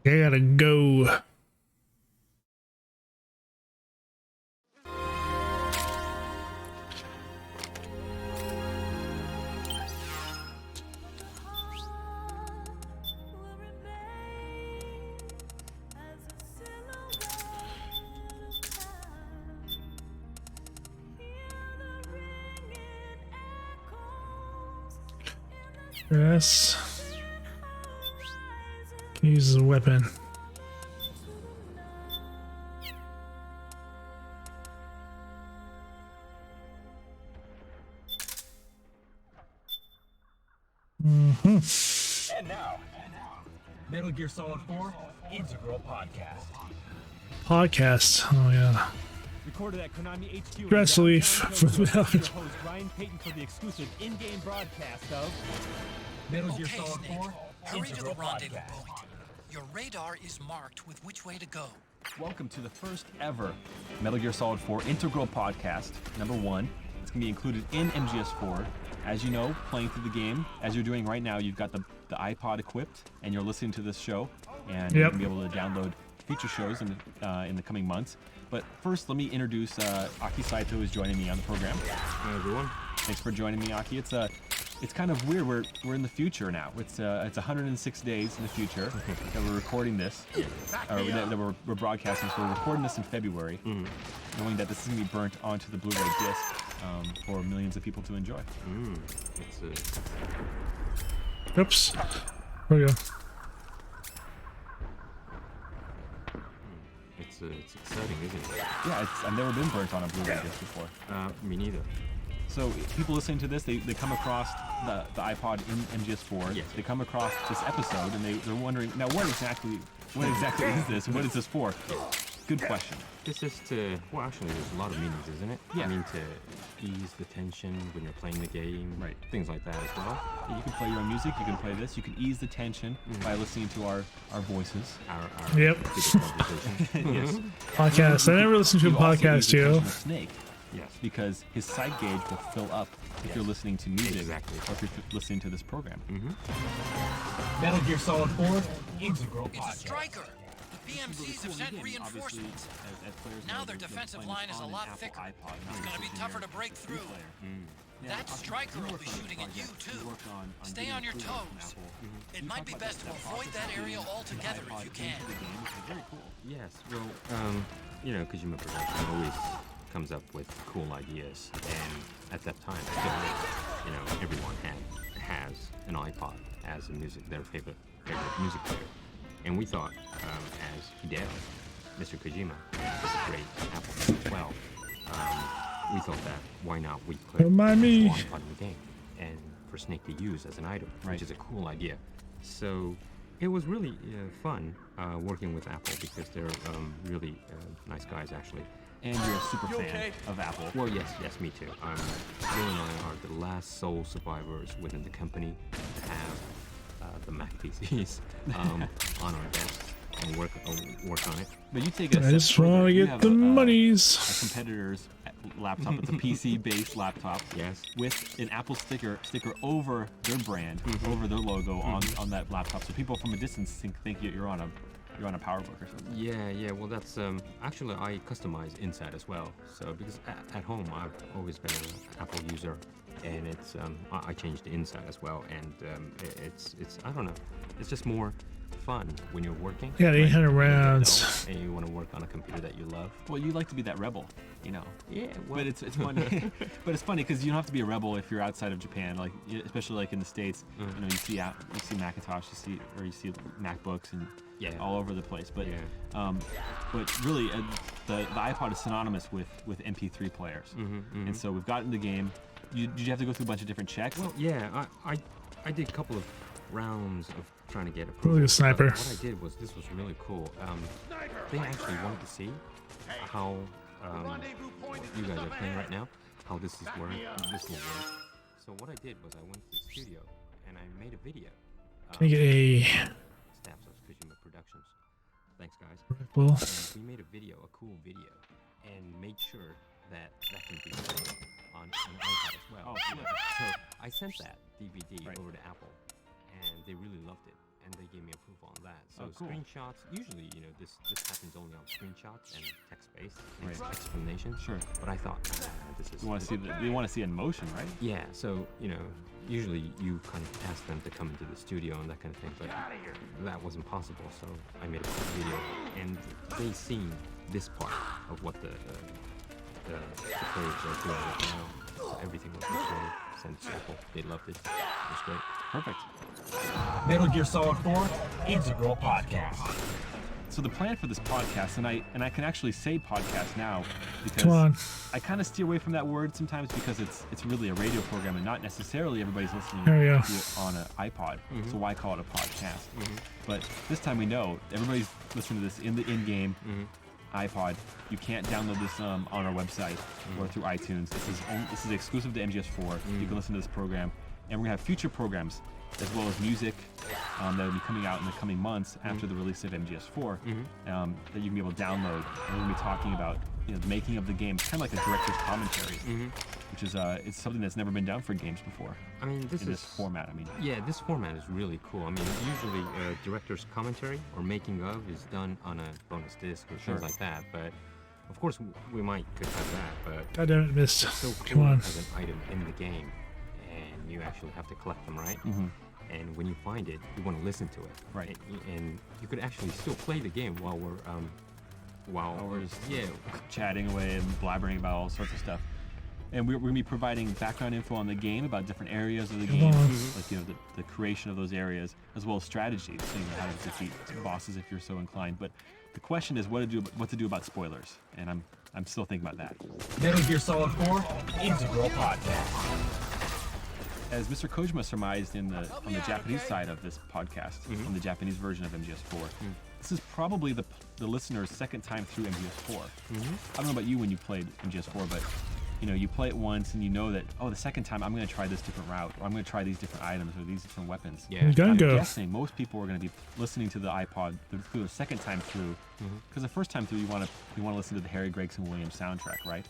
I gotta go. Yes. Can use as a weapon. Mm-hmm. And now, Metal Gear Solid 4 Integral Podcast. Podcast. Oh yeah. Recorded at Konami HQ. Stress relief for the host Ryan Payton for the exclusive in-game broadcast of Metal Gear Okay, Solid Snake. 4 Hurry to the Integral rendezvous Podcast. point. Your radar is marked with which way to go. Welcome to the first ever Metal Gear Solid 4 Integral Podcast, number 1. It's going to be included in MGS4. As you know, playing through the game, as you're doing right now, you've got the iPod equipped, and you're listening to this show, and you're going to be able to download future shows in the coming months. But first, let me introduce Aki Saito, who's joining me on the program. Hi, everyone. Thanks for joining me, Aki. It's kind of weird. We're in the future now. It's 106 days in the future that we're recording this, or that we're broadcasting. So we're recording this in February, knowing that this is going to be burnt onto the Blu-ray disc for millions of people to enjoy. Oops. There we go. It's exciting, isn't it? Yeah, I've never been burnt on a Blu-ray disc before. Me neither. So people listening to this, they come across the iPod in MGS4. Yes. They come across this episode and they're wondering, now what exactly is this? What is this for? Good question. This is to, well, actually, there's a lot of meanings, isn't it? Yeah. I mean, to ease the tension when you're playing the game, right? Things like that as well. You can play your own music. You can play this. You can ease the tension by listening to our voices. Our Yep. Yes. Podcast. I never listened to a podcast, too. Snake. Yes. Because his side gauge will fill up if you're listening to music, exactly, or if you're listening to this program. Metal Gear Solid 4 Integral It's a Podcast. striker. The PMCs have sent reinforcements. Now their defensive line is a lot thicker. It's going to be tougher to break through. That striker will be shooting at you, too. Stay on your toes. It might be best to avoid that area altogether if you can. Yes, well, you know, Kojima Production always comes up with cool ideas, and at that time, still is, you know, everyone has an iPod as their favorite music player. And we thought, as Hideo, Mr. Kojima, is a great Apple as well, we thought that why not we put Don't mind me. iPod in the game, and for Snake to use as an item, which is a cool idea. So it was really fun working with Apple because they're really nice guys, actually. And you're a super fan of Apple. Well, yes, me too. Joe and I are the last sole survivors within the company to have the Mac PCs on our desks and work on it. But you take it. I just want to get the monies. A competitor's laptop. It's a PC-based laptop. Yes. With an Apple sticker over their brand, over their logo on that laptop, so people from a distance think you're on a PowerBook or something. Yeah. Well, that's actually I customize inside as well. So because at home I've always been an Apple user, and it's I changed the inside as well, and it's I don't know, it's just more fun when you're working. Yeah, 800 rounds. And you want to work on a computer that you love. Well, you like to be that rebel, you know. Yeah. Well. But it's funny. But it's funny because you don't have to be a rebel if you're outside of Japan, like especially like in the States. You know, you see Macintosh, you see MacBooks and all over the place. But but really, the iPod is synonymous with MP3 players, and so we've gotten the game. Did you have to go through a bunch of different checks? Well, yeah, I did a couple of rounds of trying to get Look approval. at the sniper. What I did was, this was really cool. They actually wanted to see how you guys are playing right now, how this will work. So what I did was I went to the studio and I made a video. Can I get a Snaps of Kojima Productions. Thanks, guys. rifle? And we made a video, a cool video, and made sure that that can be played on an iPad as well. Oh, cool. So I sent that DVD over to Apple, and they really loved it, and they gave me approval on that. So cool. screenshots, usually, this happens only on screenshots and text-based explanation. Sure. But I thought, this is. You want to see you want to see it in motion, right? Yeah. So usually you kind of ask them to come into the studio and that kind of thing, but that wasn't possible. So I made a quick video, and they seen this part of what the players are doing right now. So everything was recorded, sent to Apple. They loved it. It was great. Perfect. Metal Gear Solid 4 Integral Podcast. So the plan for this podcast, and I can actually say podcast now because Come on. I kind of steer away from that word sometimes because it's really a radio program and not necessarily everybody's listening There we go. to it on an iPod. So why call it a podcast? But this time we know everybody's listening to this in the in-game iPod. You can't download this on our website or through iTunes. This is exclusive to MGS4. You can listen to this program, and we're gonna have future programs as well as music that will be coming out in the coming months after the release of MGS4 that you can be able to download. And we're going to be talking about the making of the game, kind of like a director's commentary, which is it's something that's never been done for games before. I mean, this format. Yeah, this format is really cool. I mean, usually director's commentary or making of is done on a bonus disc or things like that. But of course, we could have that. But God damn it, missed. it's so cool Come on. as an item in the game, and you actually have to collect them, right? And when you find it, you want to listen to it, right? And you could actually still play the game while we're just chatting away and blabbering about all sorts of stuff. And we're going to be providing background info on the game about different areas of the game, like the creation of those areas, as well as strategies, so how to defeat bosses if you're so inclined. But the question is what to do about spoilers, and I'm still thinking about that. Metal Gear Solid 4 Integral Podcast. As Mr. Kojima surmised on the Japanese side of this podcast, on the Japanese version of MGS4, this is probably the listener's second time through MGS4. I don't know about you when you played MGS4, but you play it once and you know that, the second time I'm going to try this different route, or I'm going to try these different items or these different weapons. Yeah. I'm guessing most people are going to be listening to the iPod through the second time through, because the first time through you want to listen to the Harry Gregson Williams soundtrack, right?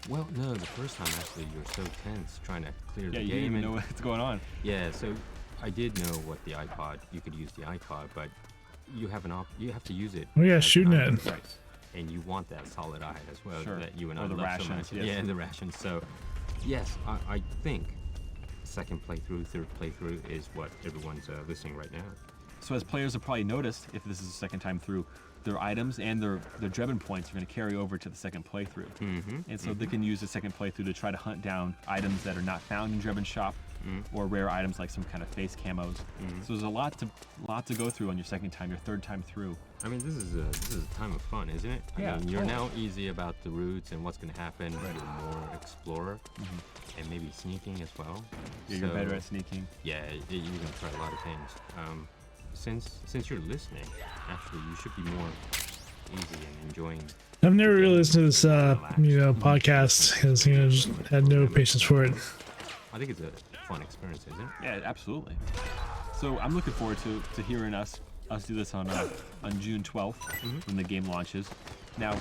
Well, no, the first time actually you're so tense trying to clear the game. Yeah, you didn't even know what's going on. Yeah, so I did know what the iPod, you could use the iPod, but you have to use it. Oh yeah, shooting it. Right. And you want that solid eye as well that you and I the love rations, so much. yes. Yeah, the rations. So, yes, I think second playthrough, third playthrough is what everyone's listening right now. So as players have probably noticed, if this is the second time through, their items and their Drebin points are going to carry over to the second playthrough. And so they can use the second playthrough to try to hunt down items that are not found in Drebin's shop, or rare items like some kind of face camos. So there's a lot to go through on your second time, your third time through. I mean, this is a time of fun, isn't it? Yeah. I mean, you're now easy about the routes and what's going to happen. You're more explorer and maybe sneaking as well. Yeah, you're better at sneaking. Yeah, you're going to try a lot of things. Since you're listening, actually, you should be more easy and enjoying. I've never really listened to this, podcast because just had no patience for it. I think it's a fun experience, isn't it? Yeah, absolutely. So I'm looking forward to hearing us do this on June 12th when the game launches. Now,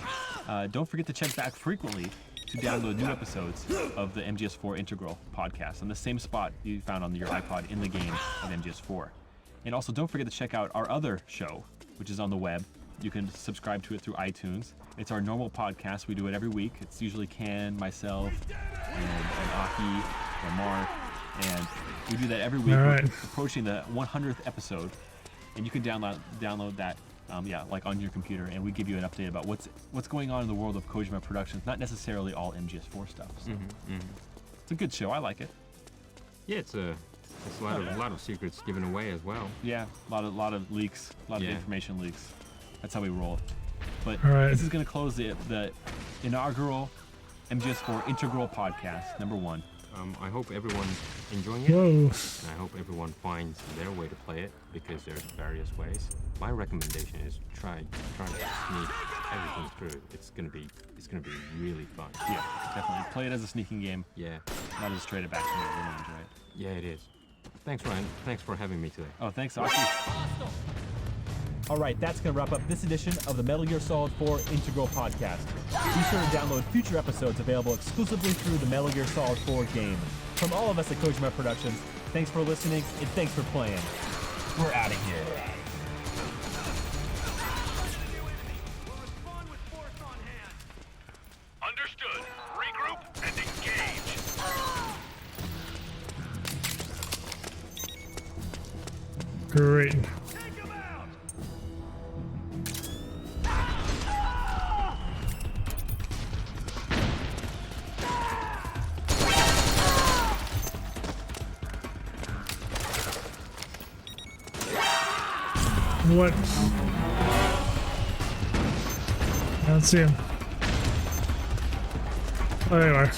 don't forget to check back frequently to download new episodes of the MGS4 Integral podcast on the same spot you found on your iPod in the game of MGS4. And also, don't forget to check out our other show, which is on the web. You can subscribe to it through iTunes. It's our normal podcast. We do it every week. It's usually Ken, myself, and Aki, or Mark, and we do that every week. Right. We're approaching the 100th episode, and you can download that, like on your computer, and we give you an update about what's going on in the world of Kojima Productions. Not necessarily all MGS4 stuff. So. It's a good show. I like it. Yeah, it's a lot of secrets given away as well. Yeah, a lot of leaks, a lot of information leaks. That's how we roll. But this is going to close the inaugural MGS4 Integral Podcast, #1. I hope everyone's enjoying it. Whoa. And I hope everyone finds their way to play it, because there's various ways. My recommendation is try to sneak everything through. It's gonna be really fun. Yeah, definitely. Play it as a sneaking game. Yeah. Not as a straight up action game. Really enjoy it. Yeah, it is. Thanks, Ryan. Thanks for having me today. Oh, thanks, Aki. All right, that's going to wrap up this edition of the Metal Gear Solid 4 Integral Podcast. Be sure to download future episodes available exclusively through the Metal Gear Solid 4 game. From all of us at Kojima Productions, thanks for listening and thanks for playing. We're out of here. Understood. Regroup and engage. Great. What? I don't see him. Oh, there you are.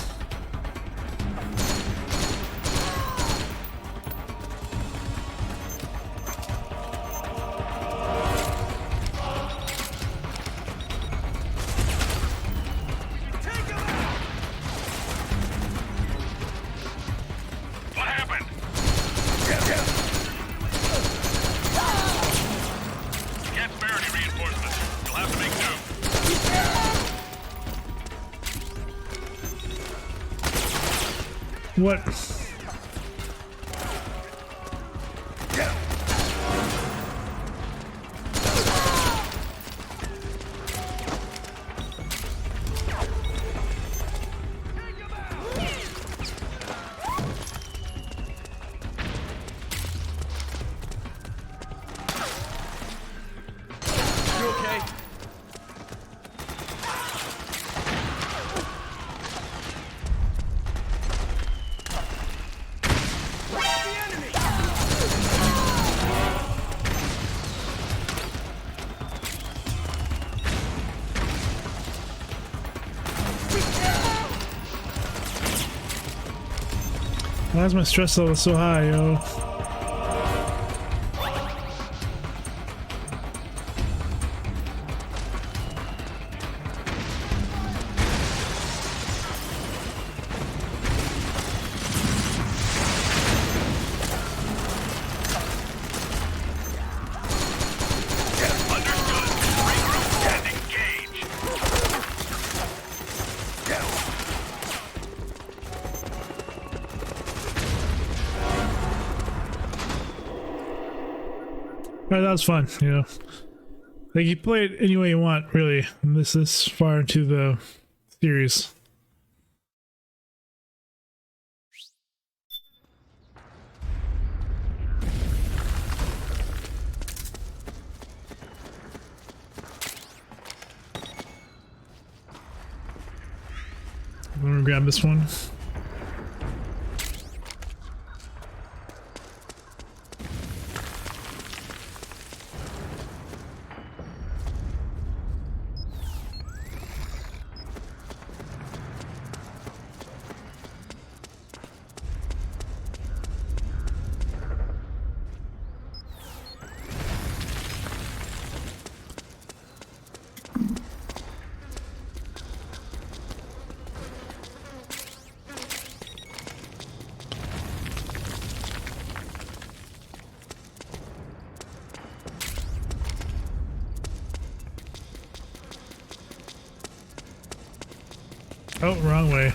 What happened? Can't spare any reinforcements. You'll have to make do. What? You okay? Why is my stress level so high, yo? Understood. Regroup and engage. Alright, that was fun, you know. Like, you play it any way you want, really. This far into the series. I'm gonna grab this one. Oh, wrong way.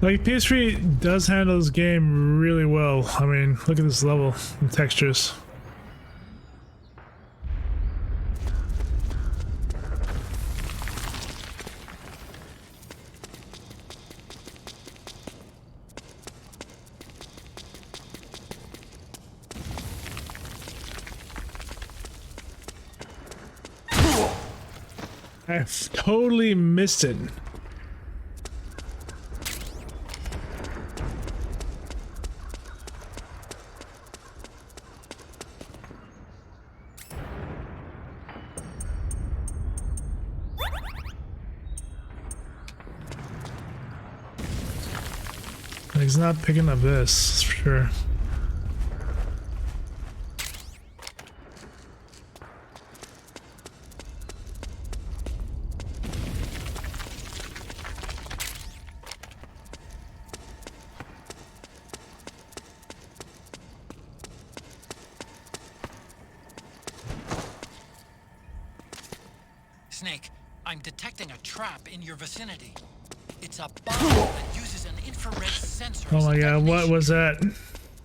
Like, PS3 does handle this game really well. I mean, look at this level and textures. I've totally missed it. He's not picking up this, for sure. Snake, I'm detecting a trap in your vicinity. It's a bomb that uses an infrared sensor. Oh my god, what was that?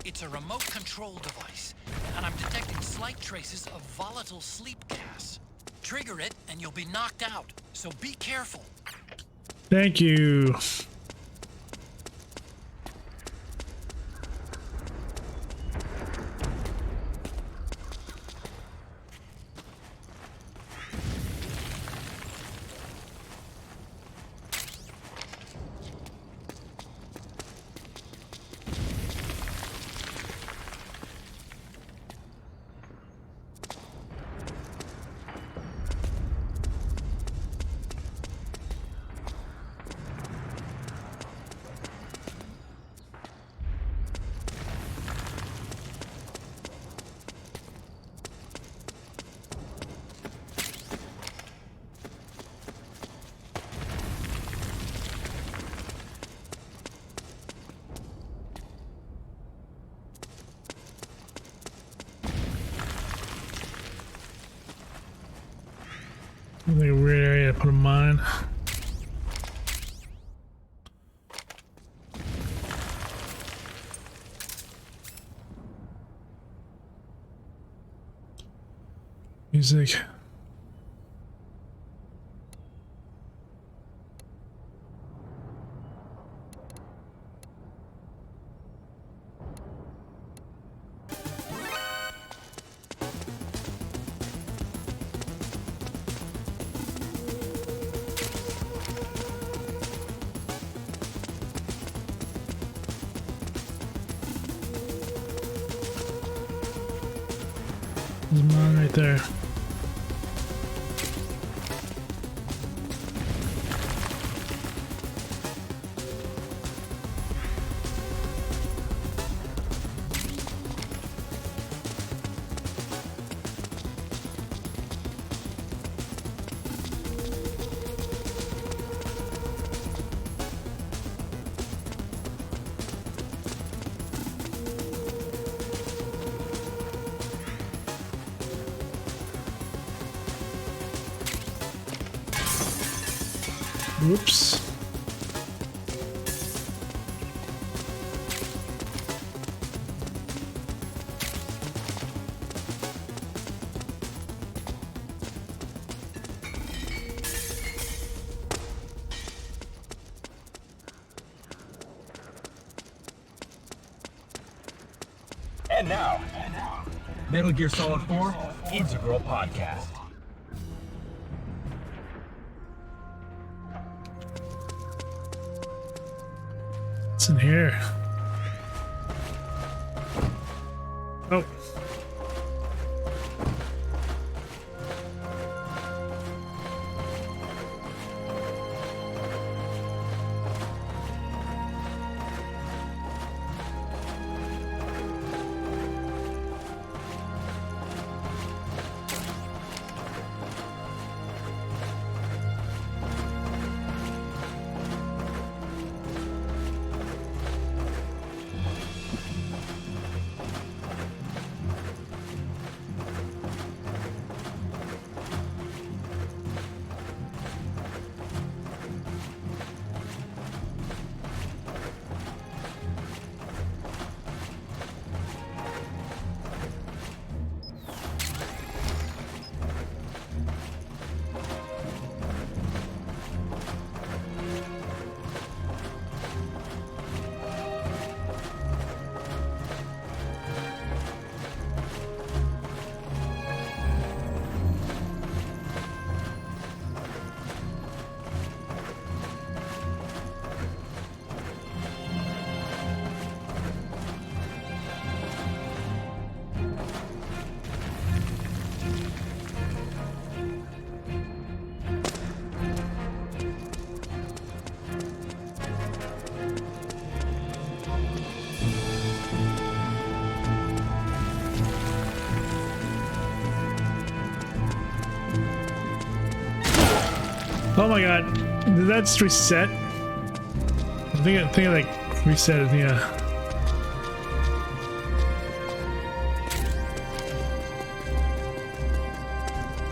It's a remote control device, and I'm detecting slight traces of volatile sleep gas. Trigger it, and you'll be knocked out, so be careful. Thank you. Like a weird area to put a mine. Music. There's a mine right there. Whoops. And now, Metal Gear Solid 4 Integral Podcast. What's in here? Oh. Oh my god. Did that just reset? I think I like reset it, yeah.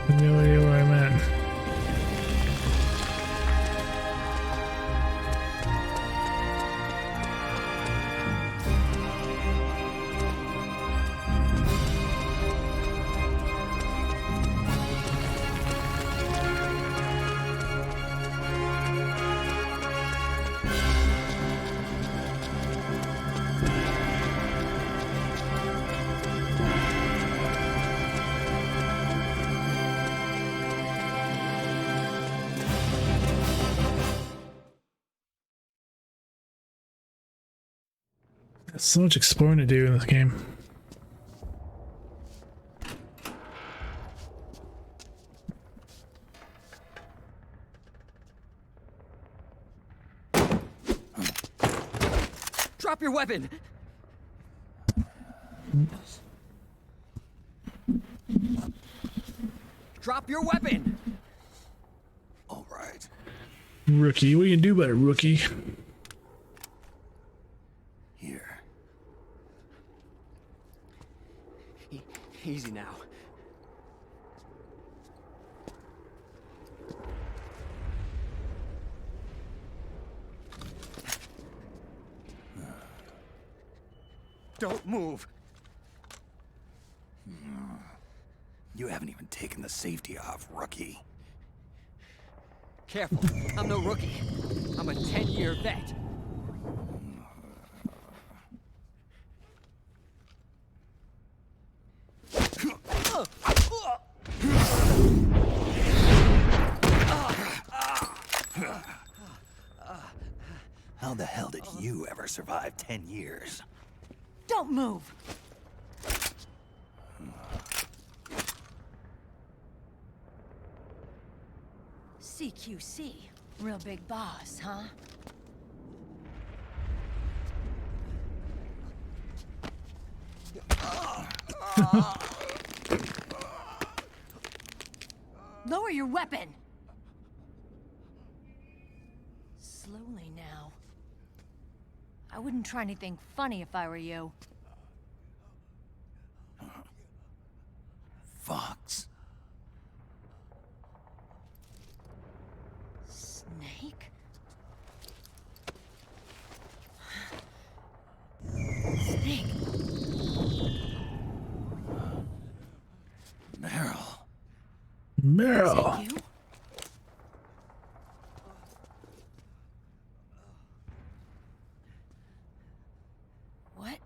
I have no idea where I'm at. There's so much exploring to do in this game. Drop your weapon! Drop your weapon! All right. Rookie, what you can do about it, rookie? Here. Easy now. Don't move. You haven't even taken the safety off, rookie. Careful, I'm no rookie. I'm a 10-year vet. How the hell did you ever survive 10 years? Don't move. CQC, real big boss, huh? Lower your weapon. Slowly now. I wouldn't try anything funny if I were you. Fox. Snake? Snake? Meryl. Meryl. Is it you? What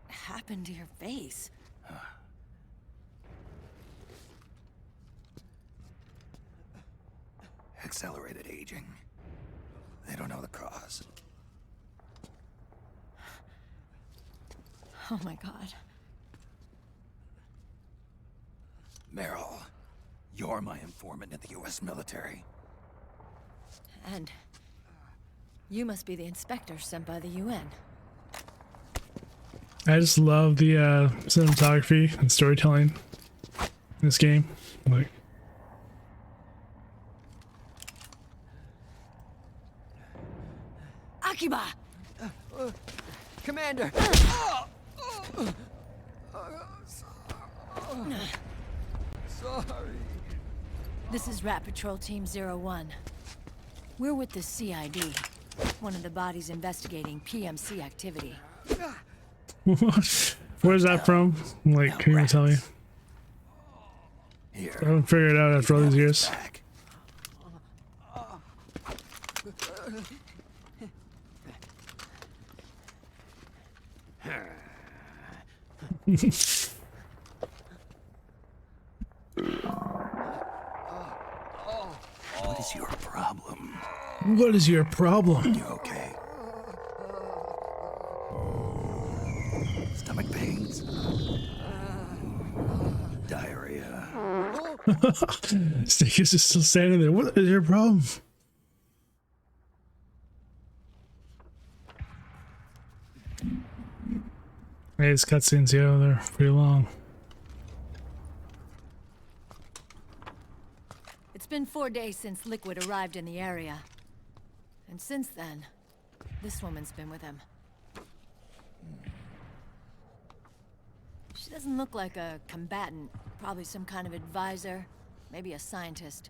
happened to your face? Accelerated aging. They don't know the cause. Oh my god. Meryl, you're my informant in the U.S. military. And you must be the inspector sent by the UN. I just love the cinematography and storytelling in this game. Like, Akiba! Commander! Sorry. This is Rat Patrol Team 01. We're with the CID, one of the bodies investigating PMC activity. where's that from? Like, can you tell me? Here. I haven't figured it out after all these years. What is your problem? What is your problem? You okay? Stomach pains? Diarrhea? Snake is just still standing there. What is your problem? Hey, these cutscenes, yeah, they're pretty long. It's been 4 days since Liquid arrived in the area. And since then, this woman's been with him. She doesn't look like a combatant. Probably some kind of advisor, maybe a scientist.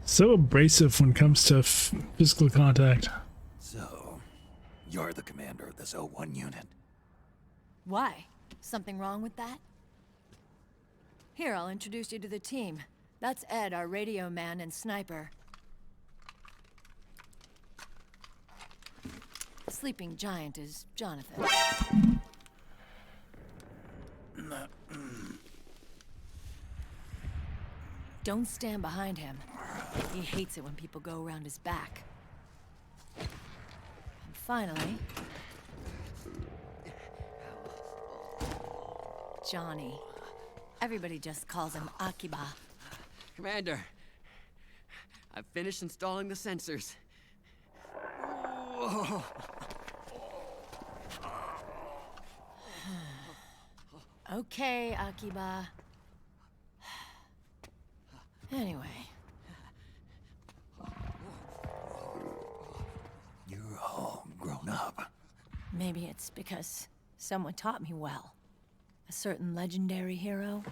So abrasive when it comes to physical contact. So, you're the commander of this O1 unit? Why? Something wrong with that? Here, I'll introduce you to the team. That's Ed, our radio man and sniper. Sleeping giant is Jonathan. Don't stand behind him. He hates it when people go around his back. And finally... Johnny. Everybody just calls him Akiba. Commander, I've finished installing the sensors. Whoa. Okay, Akiba. Anyway. You're all grown up. Maybe it's because someone taught me well. A certain legendary hero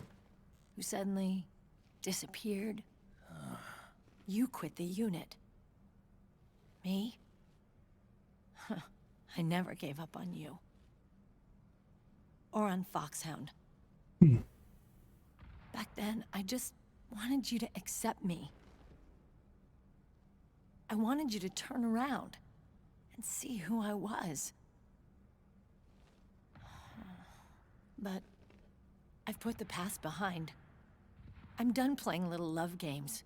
who suddenly disappeared. You quit the unit. Me? I never gave up on you. Or on Foxhound. Back then, I just wanted you to accept me. I wanted you to turn around and see who I was. But I've put the past behind. I'm done playing little love games.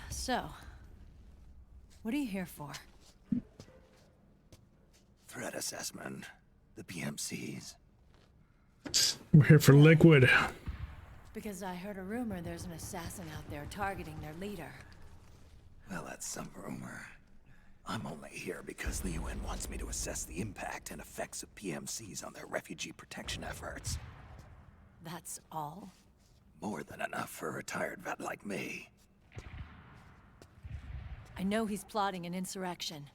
So, what are you here for? Threat assessment. The PMCs. We're here for Liquid. Because I heard a rumor there's an assassin out there targeting their leader. Well, that's some rumor. I'm only here because the UN wants me to assess the impact and effects of PMCs on their refugee protection efforts. That's all? More than enough for a retired vet like me. I know he's plotting an insurrection.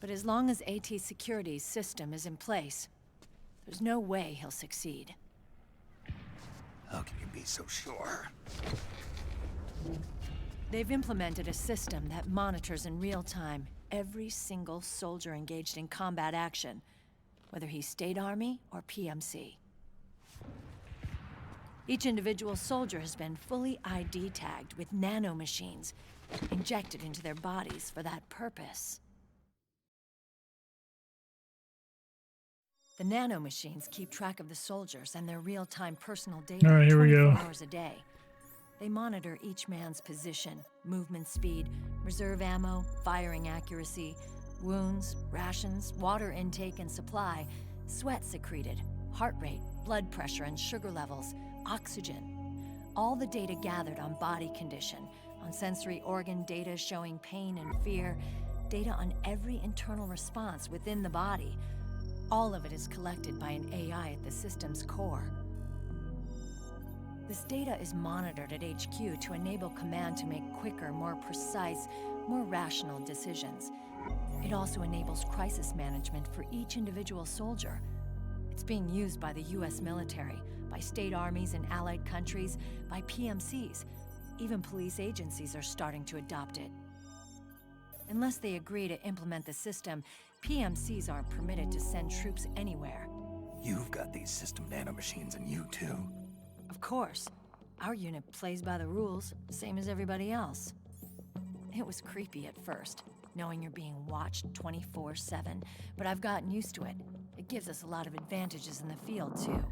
But as long as AT Security's system is in place, there's no way he'll succeed. How can you be so sure? They've implemented a system that monitors in real time every single soldier engaged in combat action, whether he's State Army or PMC. Each individual soldier has been fully ID tagged with nanomachines injected into their bodies for that purpose. The nanomachines keep track of the soldiers and their real-time personal data. All right, here we go. 24 hours a day. They monitor each man's position, movement speed, reserve ammo, firing accuracy, wounds, rations, water intake and supply, sweat secreted, heart rate, blood pressure and sugar levels, oxygen. All the data gathered on body condition, on sensory organ data showing pain and fear, data on every internal response within the body. All of it is collected by an AI at the system's core. This data is monitored at HQ to enable command to make quicker, more precise, more rational decisions. It also enables crisis management for each individual soldier. It's being used by the US military, by state armies in allied countries, by PMCs. Even police agencies are starting to adopt it. Unless they agree to implement the system, PMCs aren't permitted to send troops anywhere. You've got these system nanomachines in you too. Of course. Our unit plays by the rules, same as everybody else. It was creepy at first, knowing you're being watched 24/7, but I've gotten used to it. It gives us a lot of advantages in the field, too.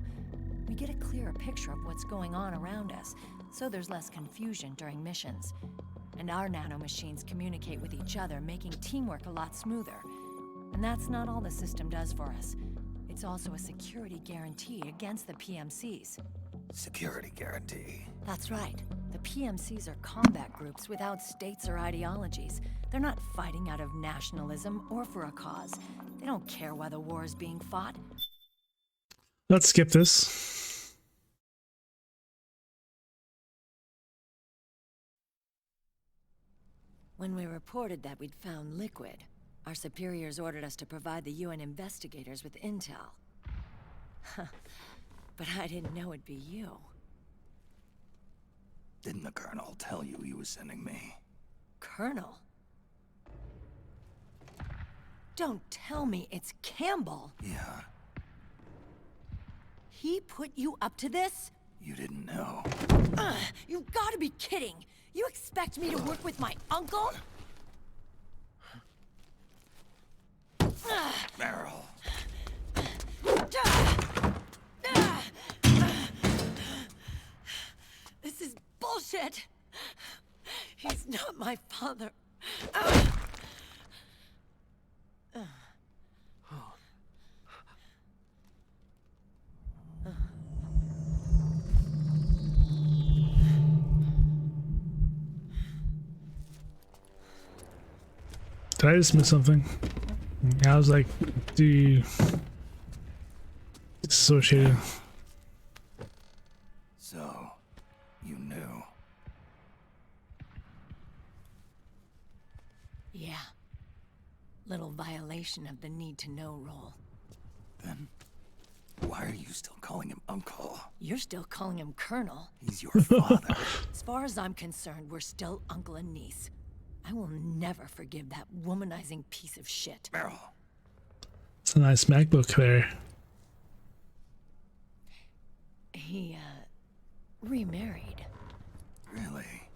We get a clearer picture of what's going on around us, so there's less confusion during missions. And our nanomachines communicate with each other, making teamwork a lot smoother. And that's not all the system does for us. It's also a security guarantee against the PMCs. Security guarantee. That's right. The PMCs are combat groups without states or ideologies. They're not fighting out of nationalism or for a cause. They don't care why the war is being fought. Let's skip this. When we reported that we'd found liquid, our superiors ordered us to provide the UN investigators with intel. But I didn't know it'd be you. Didn't the Colonel tell you he was sending me? Colonel? Don't tell me it's Campbell. Yeah. He put you up to this? You didn't know. You've got to be kidding. You expect me to work with my uncle? Meryl. This is bullshit. He's not my father. Did I just miss something? I was like, disassociated. So, you knew. Yeah. Little violation of the need-to-know rule. Then, why are you still calling him Uncle? You're still calling him Colonel. He's your father. As far as I'm concerned, we're still uncle and niece. I will never forgive that womanizing piece of shit. Meryl. It's a nice MacBook there. He, remarried. Really?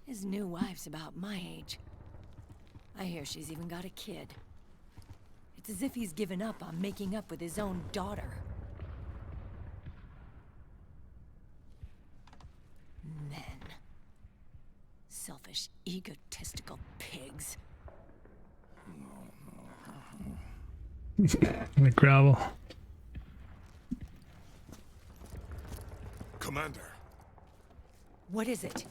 His new wife's about my age. I hear she's even got a kid. It's as if he's given up on making up with his own daughter. Men. Selfish, egotistical pigs. The gravel. Commander. What is it?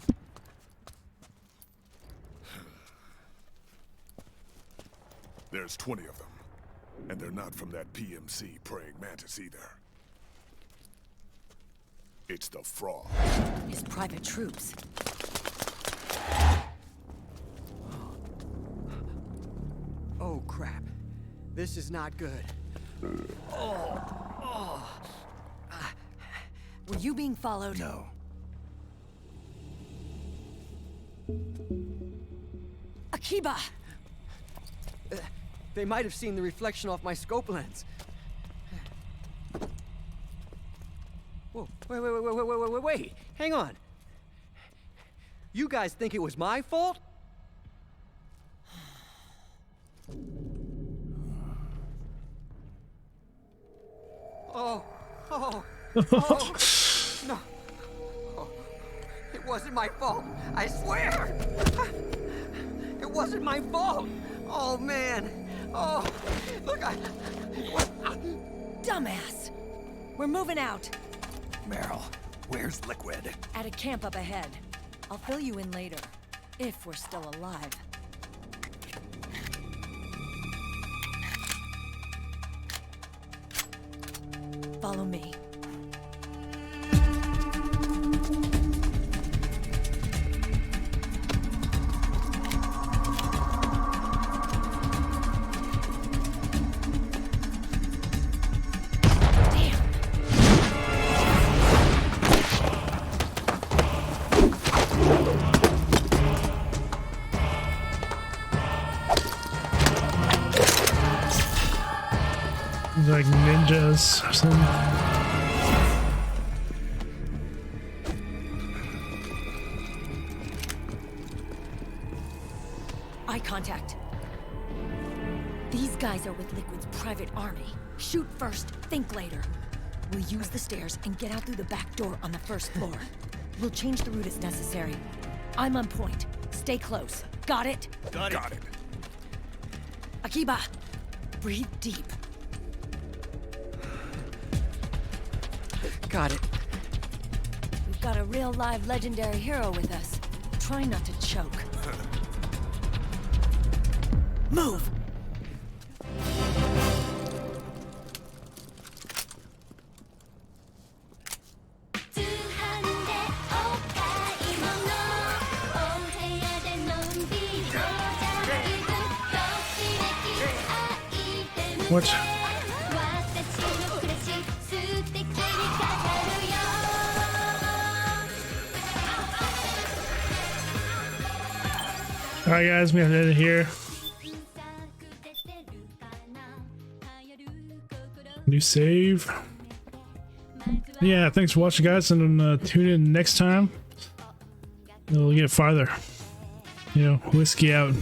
There's 20 of them. And they're not from that PMC praying mantis either. It's the Frog. His private troops. Oh, crap. This is not good. Were you being followed? No. Akiba! They might have seen the reflection off my scope lens. Whoa, wait. Hang on. You guys think it was my fault? Oh, no. Oh, it wasn't my fault. I swear. It wasn't my fault. Oh, man. Oh, look, Dumbass! We're moving out. Meryl, where's Liquid? At a camp up ahead. I'll fill you in later. If we're still alive. Follow me. Like ninjas or something. Eye contact. These guys are with Liquid's private army. Shoot first, think later. We'll use the stairs and get out through the back door on the first floor. We'll change the route as necessary. I'm on point. Stay close. Got it? Got it. Akiba, breathe deep. Got it. We've got a real live legendary hero with us. Try not to choke. Move! What? Alright guys, we have to end it here. New save. Yeah, thanks for watching guys, and tune in next time. We'll get farther. You know, whiskey out.